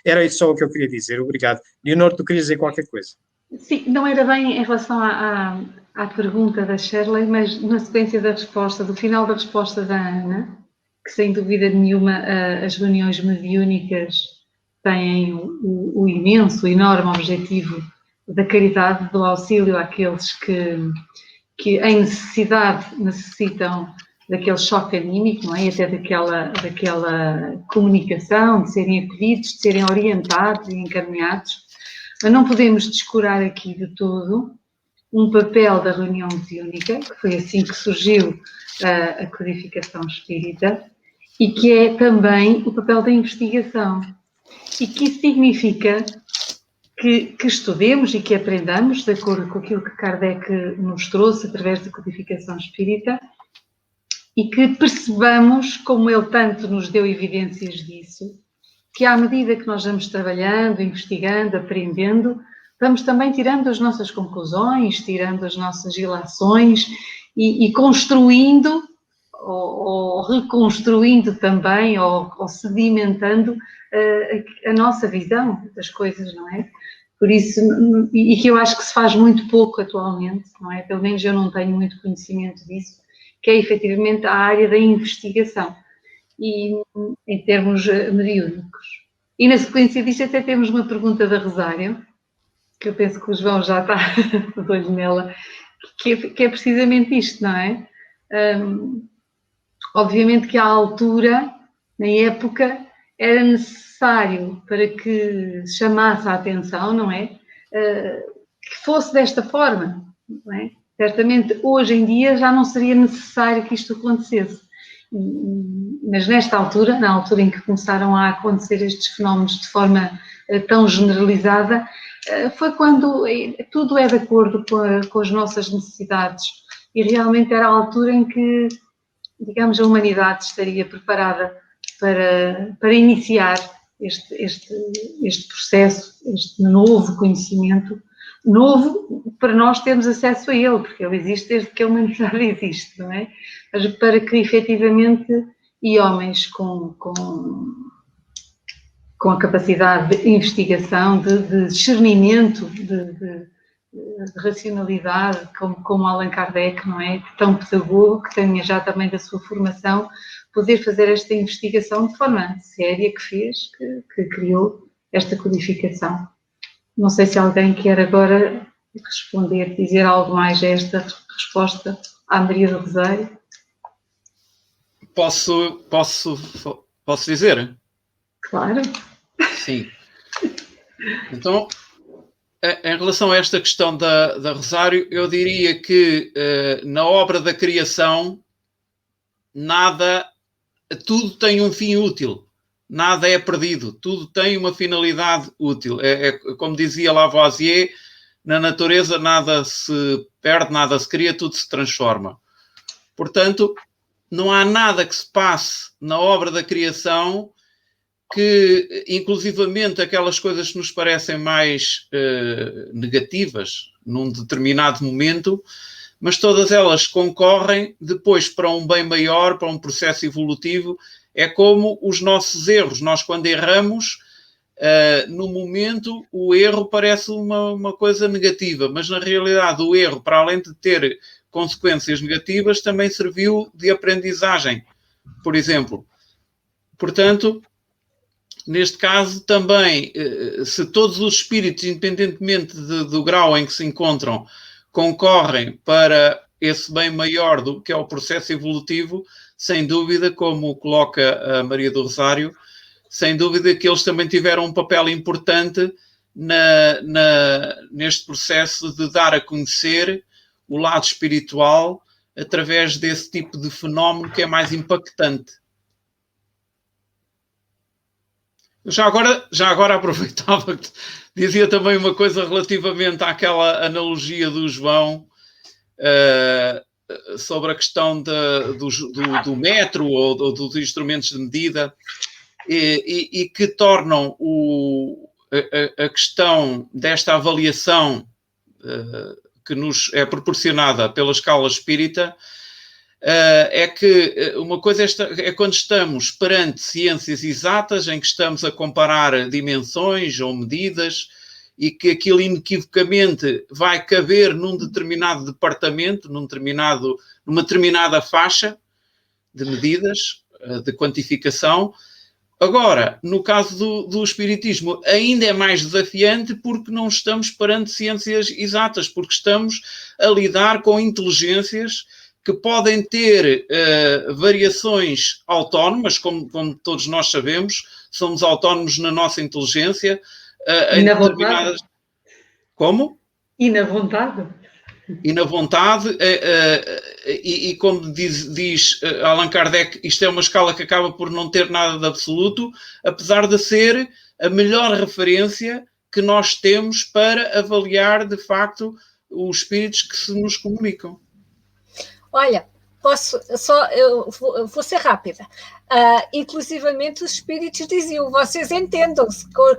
Era isso só o que eu queria dizer. Obrigado. Leonor, tu querias dizer qualquer coisa? Sim, não era bem em relação à pergunta da Shirley, mas na sequência da resposta, do final da resposta da Ana, que sem dúvida nenhuma as reuniões mediúnicas têm o imenso, enorme objetivo da caridade, do auxílio àqueles que em necessidade necessitam daquele choque anímico, não é? E até daquela comunicação, de serem acolhidos, de serem orientados e encaminhados. Mas não podemos descurar aqui de todo um papel da reunião mediúnica, que foi assim que surgiu a codificação espírita, e que é também o papel da investigação. E que isso significa que estudemos e que aprendamos, de acordo com aquilo que Kardec nos trouxe através da codificação espírita, e que percebamos, como ele tanto nos deu evidências disso, que à medida que nós vamos trabalhando, investigando, aprendendo, vamos também tirando as nossas conclusões, tirando as nossas ilações e construindo ou reconstruindo também, ou sedimentando a nossa visão das coisas, não é? Por isso, e que eu acho que se faz muito pouco atualmente, não é? Pelo menos eu não tenho muito conhecimento disso, que é efetivamente a área da investigação, e em termos mediúnicos. E na sequência disto até temos uma pergunta da Rosário, que eu penso que o João já está de olho nela, que é precisamente isto, não é? Obviamente que à altura, na época, era necessário para que chamasse a atenção, não é? Que fosse desta forma, não é? Certamente hoje em dia já não seria necessário que isto acontecesse. Mas nesta altura, na altura em que começaram a acontecer estes fenómenos de forma tão generalizada, foi quando tudo é de acordo com as nossas necessidades, e realmente era a altura em que, digamos, a humanidade estaria preparada para iniciar este processo, este novo conhecimento, novo para nós termos acesso a ele, porque ele existe desde que a humanidade existe, não é? Mas para que efetivamente, e homens com a capacidade de investigação, de discernimento, de racionalidade, como Allan Kardec, não é? Tão pedagogo, que tenha já também da sua formação, poder fazer esta investigação de forma séria que fez, que criou esta codificação. Não sei se alguém quer agora responder, dizer algo mais a esta resposta à Maria do Rosário. Posso dizer? Claro. Sim. Então, em relação a esta questão da Rosário, eu diria que na obra da criação tudo tem um fim útil, nada é perdido, tudo tem uma finalidade útil. É como dizia Lavoisier, na natureza nada se perde, nada se cria, tudo se transforma. Portanto, não há nada que se passe na obra da criação que, inclusivamente, aquelas coisas que nos parecem mais negativas num determinado momento, mas todas elas concorrem depois para um bem maior, para um processo evolutivo. É como os nossos erros. Nós, quando erramos, no momento, o erro parece uma coisa negativa, mas, na realidade, o erro, para além de ter consequências negativas, também serviu de aprendizagem, por exemplo. Portanto, neste caso, também, se todos os espíritos, independentemente do grau em que se encontram, concorrem para esse bem maior do que é o processo evolutivo, sem dúvida, como coloca a Maria do Rosário, sem dúvida que eles também tiveram um papel importante neste processo de dar a conhecer o lado espiritual através desse tipo de fenómeno que é mais impactante. Já agora aproveitava que dizia também uma coisa relativamente àquela analogia do João sobre a questão do metro ou dos instrumentos de medida e que tornam a questão desta avaliação que nos é proporcionada pela escala espírita é que uma coisa é quando estamos perante ciências exatas, em que estamos a comparar dimensões ou medidas e que aquilo inequivocamente vai caber num determinado departamento, numa determinada faixa de medidas, de quantificação. Agora, no caso do espiritismo, ainda é mais desafiante porque não estamos perante ciências exatas, porque estamos a lidar com inteligências que podem ter variações autónomas, como todos nós sabemos, somos autónomos na nossa inteligência. E na vontade? Como? E na vontade? E na vontade, e como diz Allan Kardec, isto é uma escala que acaba por não ter nada de absoluto, apesar de ser a melhor referência que nós temos para avaliar, de facto, os espíritos que se nos comunicam. Olha, eu vou ser rápida. Inclusivamente os espíritos diziam, vocês entendam-se com a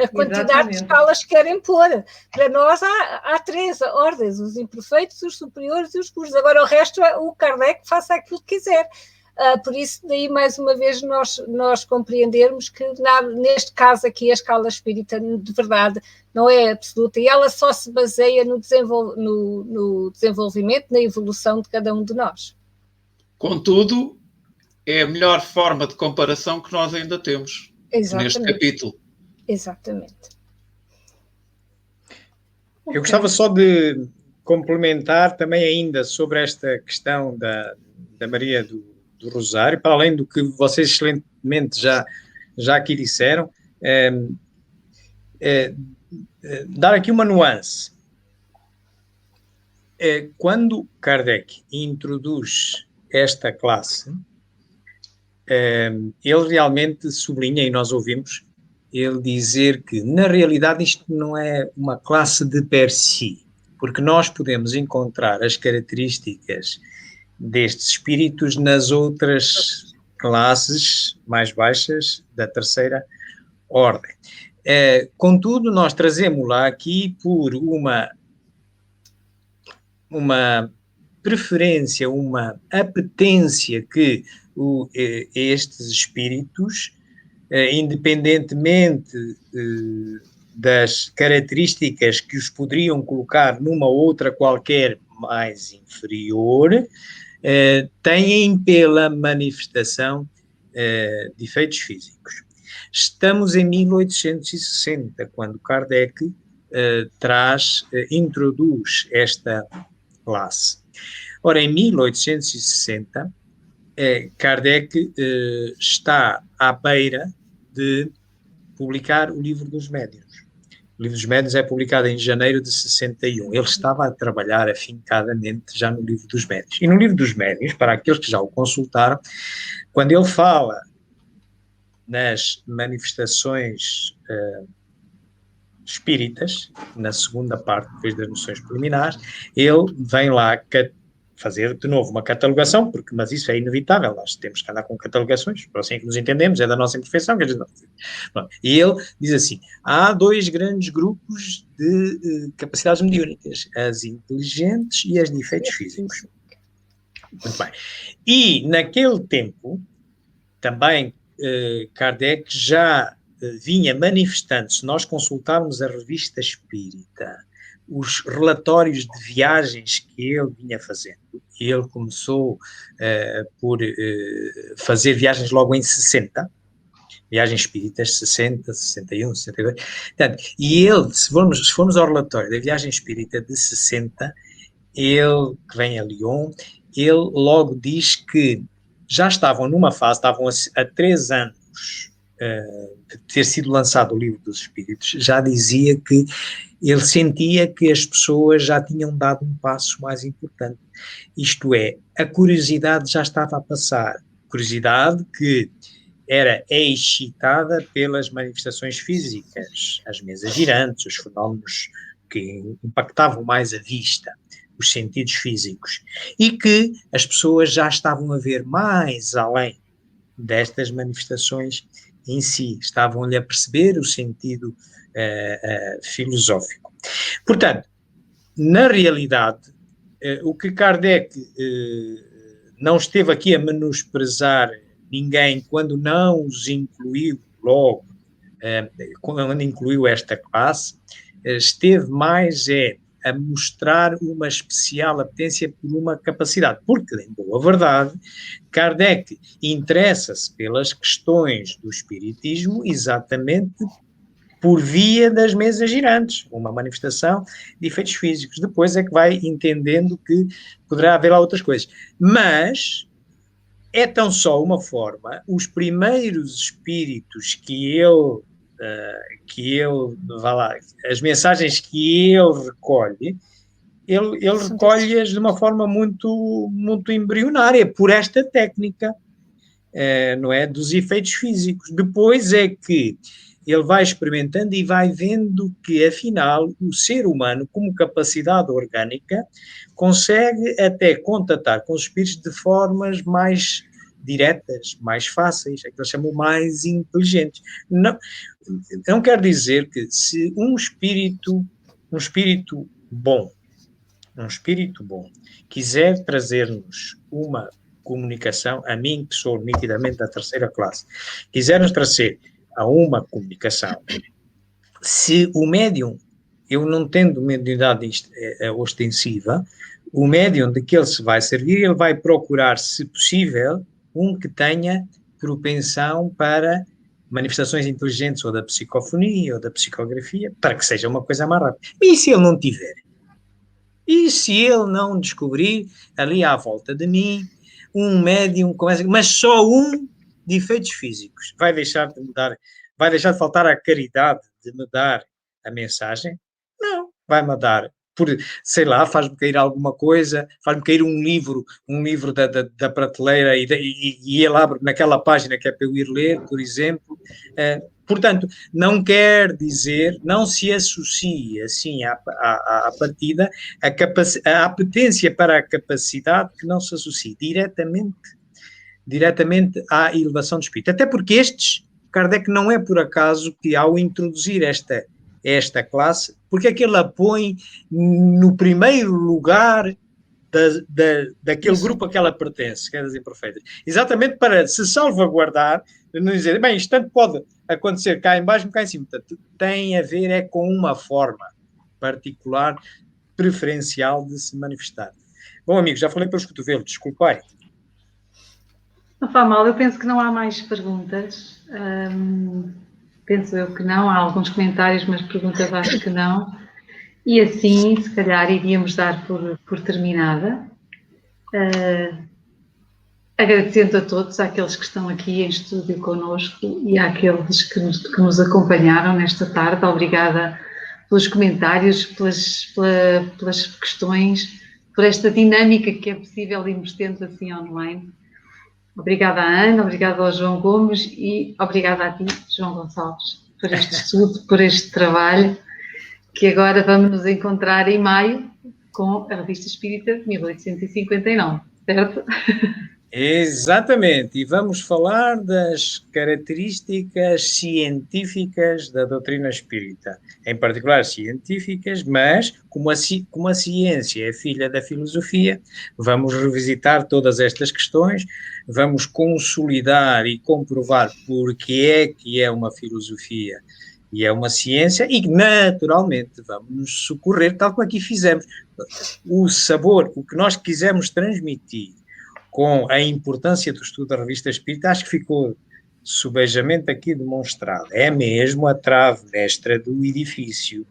quantidade de escalas que querem pôr. Para nós há 3 ordens, os imperfeitos, os superiores e os puros. Agora o resto, o Kardec faça aquilo que quiser. Por isso, daí mais uma vez nós compreendermos que neste caso aqui a escala espírita de verdade não é absoluta e ela só se baseia no desenvolvimento, na evolução de cada um de nós. Contudo, é a melhor forma de comparação que nós ainda temos. Exatamente. Neste capítulo. Exatamente. Eu gostava só de complementar também ainda sobre esta questão da Maria do Rosário, para além do que vocês excelentemente já aqui disseram, dar aqui uma nuance. Quando Kardec introduz esta classe, ele realmente sublinha, e nós ouvimos, ele dizer que, na realidade, isto não é uma classe de per si, porque nós podemos encontrar as características destes espíritos nas outras classes mais baixas da terceira ordem. Contudo, nós trazemos-la aqui por uma preferência, uma apetência que estes espíritos, independentemente das características que os poderiam colocar numa outra qualquer mais inferior, têm pela manifestação de efeitos físicos. Estamos em 1860, quando Kardec introduz esta classe. Ora, em 1860, Kardec está à beira de publicar o Livro dos Médiuns. O Livro dos Médiuns é publicado em janeiro de 61. Ele estava a trabalhar afincadamente já no Livro dos Médiuns. E no Livro dos Médiuns, para aqueles que já o consultaram, quando ele fala nas manifestações espíritas, na segunda parte, depois das noções preliminares, ele vem lá fazer de novo uma catalogação, mas isso é inevitável, nós temos que andar com catalogações, por assim que nos entendemos, é da nossa imperfeição. E ele diz assim: há 2 grandes grupos de capacidades mediúnicas, as inteligentes e as de efeitos físicos. Muito bem. E naquele tempo, também Kardec já vinha manifestando, se nós consultarmos a Revista Espírita, os relatórios de viagens que ele vinha fazendo. Ele começou por fazer viagens logo em 60, viagens espíritas, 60, 61, 62. Portanto, e ele, se formos ao relatório da viagem espírita de 60, ele, que vem a Lyon, ele logo diz que já estavam numa fase, estavam a 3 anos de ter sido lançado o Livro dos Espíritos, já dizia que ele sentia que as pessoas já tinham dado um passo mais importante. Isto é, a curiosidade já estava a passar. Curiosidade que era excitada pelas manifestações físicas, as mesas girantes, os fenómenos que impactavam mais a vista, os sentidos físicos, e que as pessoas já estavam a ver mais além destas manifestações em si, estavam-lhe a perceber o sentido filosófico. Portanto, na realidade, o que Kardec não esteve aqui a menosprezar ninguém quando não os incluiu logo, quando incluiu esta classe, esteve mais a mostrar uma especial apetência por uma capacidade, porque, em boa verdade, Kardec interessa-se pelas questões do espiritismo exatamente por via das mesas girantes, uma manifestação de efeitos físicos. Depois é que vai entendendo que poderá haver lá outras coisas. Mas é tão só uma forma, os primeiros espíritos que ele vá lá, as mensagens que ele recolhe, ele recolhe-as de uma forma muito, muito embrionária, por esta técnica, não é? Dos efeitos físicos. Depois é que ele vai experimentando e vai vendo que, afinal, o ser humano, como capacidade orgânica, consegue até contatar com os espíritos de formas mais diretas, mais fáceis, é que eles chamam mais inteligentes. Não quer dizer que se um espírito bom, quiser trazer-nos uma comunicação, a mim, que sou nitidamente da 3ª classe, quiser nos trazer a uma comunicação, se o médium, eu não tendo mediunidade ostensiva, o médium de que ele se vai servir, ele vai procurar, se possível, um que tenha propensão para manifestações inteligentes, ou da psicofonia, ou da psicografia, para que seja uma coisa mais rápida. E se ele não tiver? E se ele não descobrir, ali à volta de mim, um médium, mas só um de efeitos físicos? Vai deixar de faltar a caridade de me dar a mensagem? Não, vai-me dar, sei lá, faz-me cair alguma coisa, faz-me cair um livro da prateleira e ele abre naquela página que é para eu ir ler, por exemplo. Portanto, não quer dizer, não se associa assim à partida a apetência para a capacidade, que não se associa diretamente à elevação do espírito. Até porque estes Kardec não é por acaso que, ao introduzir esta classe, porque é que ele a põe no primeiro lugar daquele grupo a que ela pertence, que é das imperfeitas. Exatamente para se salvaguardar, não dizer, bem, isto tanto pode acontecer cá em baixo como cá em cima. Portanto, tem a ver com uma forma particular, preferencial de se manifestar. Bom, amigos, já falei pelos cotovelos, desculpai. Não faz mal, eu penso que não há mais perguntas. Penso eu que não, há alguns comentários, mas perguntas acho que não. E assim, se calhar, iríamos dar por terminada. Agradecendo a todos, àqueles que estão aqui em estúdio connosco e àqueles que nos acompanharam nesta tarde. Obrigada pelos comentários, pelas questões, por esta dinâmica que é possível irmos tendo assim online. Obrigada à Ana, obrigada ao João Gomes e obrigada a ti, João Gonçalves, por este estudo, por este trabalho, que agora vamos nos encontrar em maio com a Revista Espírita 1859, certo? Exatamente, e vamos falar das características científicas da doutrina espírita, em particular científicas, mas como a ciência é filha da filosofia, vamos revisitar todas estas questões, vamos consolidar e comprovar porque que é uma filosofia e é uma ciência, e naturalmente vamos nos socorrer, tal como aqui fizemos. O sabor, o que nós quisermos transmitir com a importância do estudo da Revista Espírita, acho que ficou subejamente aqui demonstrado. É mesmo a trave mestra do edifício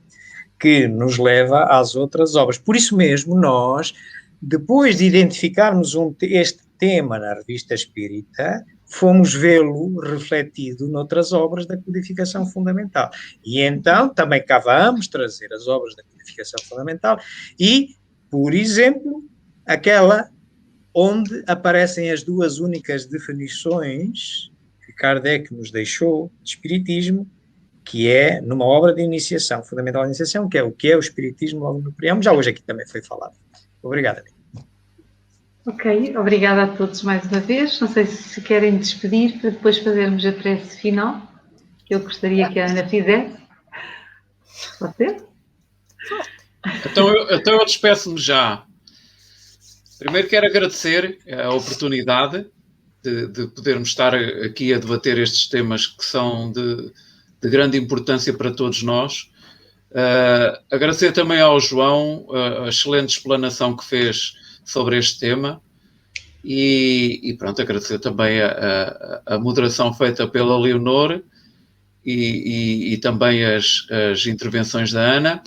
que nos leva às outras obras. Por isso mesmo, nós, depois de identificarmos este tema na Revista Espírita, fomos vê-lo refletido noutras obras da codificação fundamental. E então também cá vamos trazer as obras da codificação fundamental e, por exemplo, aquela onde aparecem as duas únicas definições que Kardec nos deixou de espiritismo, que é numa obra de iniciação, fundamental de iniciação, que é o espiritismo logo no preâmbulo. Já hoje aqui também foi falado. Obrigado, amigo. Ok, obrigada a todos mais uma vez. Não sei se querem despedir para depois fazermos a prece final, que eu gostaria que a Ana fizesse. Pode ser? Então eu despeço-me já. Primeiro quero agradecer a oportunidade de podermos estar aqui a debater estes temas que são de grande importância para todos nós. Agradecer também ao João a excelente explanação que fez sobre este tema e pronto, agradecer também a moderação feita pela Leonor e também as intervenções da Ana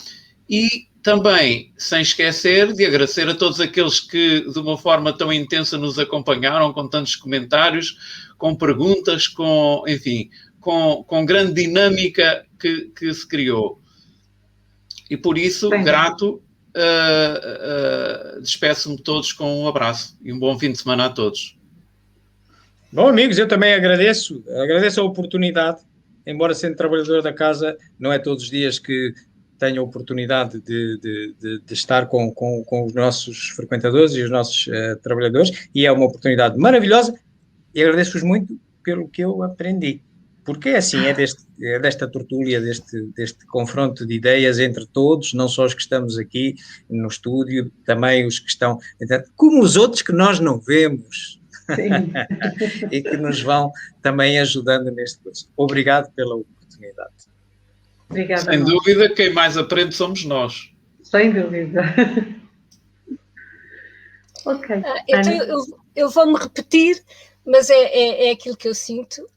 e também, sem esquecer de agradecer a todos aqueles que de uma forma tão intensa nos acompanharam, com tantos comentários, com perguntas, enfim, com grande dinâmica que se criou. E por isso, grato, despeço-me todos com um abraço e um bom fim de semana a todos. Bom, amigos, eu também agradeço a oportunidade, embora sendo trabalhador da casa, não é todos os dias que tenho a oportunidade de estar com os nossos frequentadores e os nossos trabalhadores, e é uma oportunidade maravilhosa, e agradeço-vos muito pelo que eu aprendi. Porque é assim, é desta tertúlia, deste confronto de ideias entre todos, não só os que estamos aqui no estúdio, também os que estão, como os outros que nós não vemos, e que nos vão também ajudando neste curso. Obrigado pela oportunidade. Obrigada. Sem dúvida, quem mais aprende somos nós. Sem dúvida. Ok. Então eu vou-me repetir, mas é aquilo que eu sinto,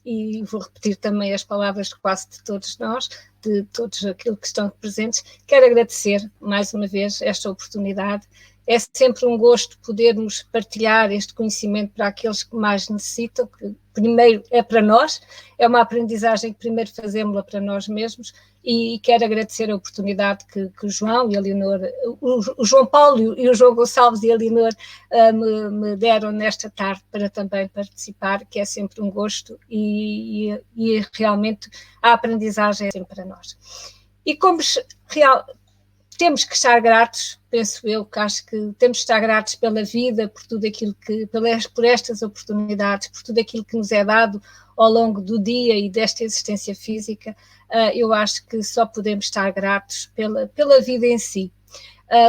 e vou repetir também as palavras de quase de todos nós, de todos aqueles que estão presentes. Quero agradecer mais uma vez esta oportunidade. É sempre um gosto podermos partilhar este conhecimento para aqueles que mais necessitam, que primeiro é para nós, é uma aprendizagem que primeiro fazemos-la para nós mesmos, e quero agradecer a oportunidade que o João e a Leonor, o João Paulo e o João Gonçalves e a Leonor me deram nesta tarde para também participar, que é sempre um gosto e realmente a aprendizagem é sempre para nós. E como temos que estar gratos, penso eu, que acho que temos que estar gratos pela vida, por tudo aquilo que, por estas oportunidades, por tudo aquilo que nos é dado ao longo do dia e desta existência física. Eu acho que só podemos estar gratos pela vida em si.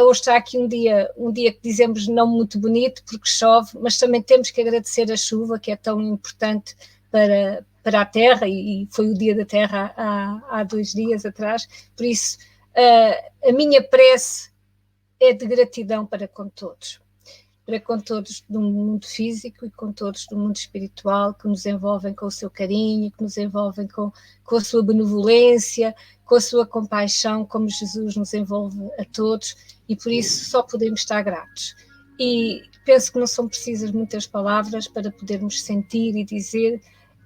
Hoje está aqui um dia que dizemos não muito bonito, porque chove, mas também temos que agradecer a chuva, que é tão importante para a Terra, e foi o Dia da Terra há 2 dias atrás. Por isso, a minha prece é de gratidão para com todos do mundo físico e com todos do mundo espiritual, que nos envolvem com o seu carinho, que nos envolvem com a sua benevolência, com a sua compaixão, como Jesus nos envolve a todos, e por isso só podemos estar gratos. E penso que não são precisas muitas palavras para podermos sentir e dizer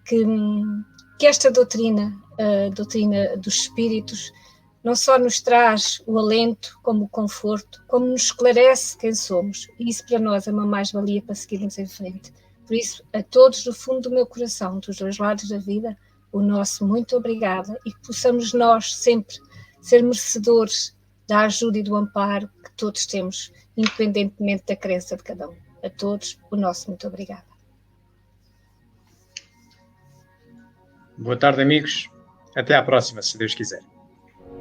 que esta doutrina, a doutrina dos espíritos, não só nos traz o alento como o conforto, como nos esclarece quem somos. E isso para nós é uma mais-valia para seguirmos em frente. Por isso, a todos do fundo do meu coração, dos 2 lados da vida, o nosso muito obrigada, e que possamos nós sempre ser merecedores da ajuda e do amparo que todos temos, independentemente da crença de cada um. A todos, o nosso muito obrigada. Boa tarde, amigos. Até à próxima, se Deus quiser.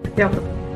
Até ao próximo.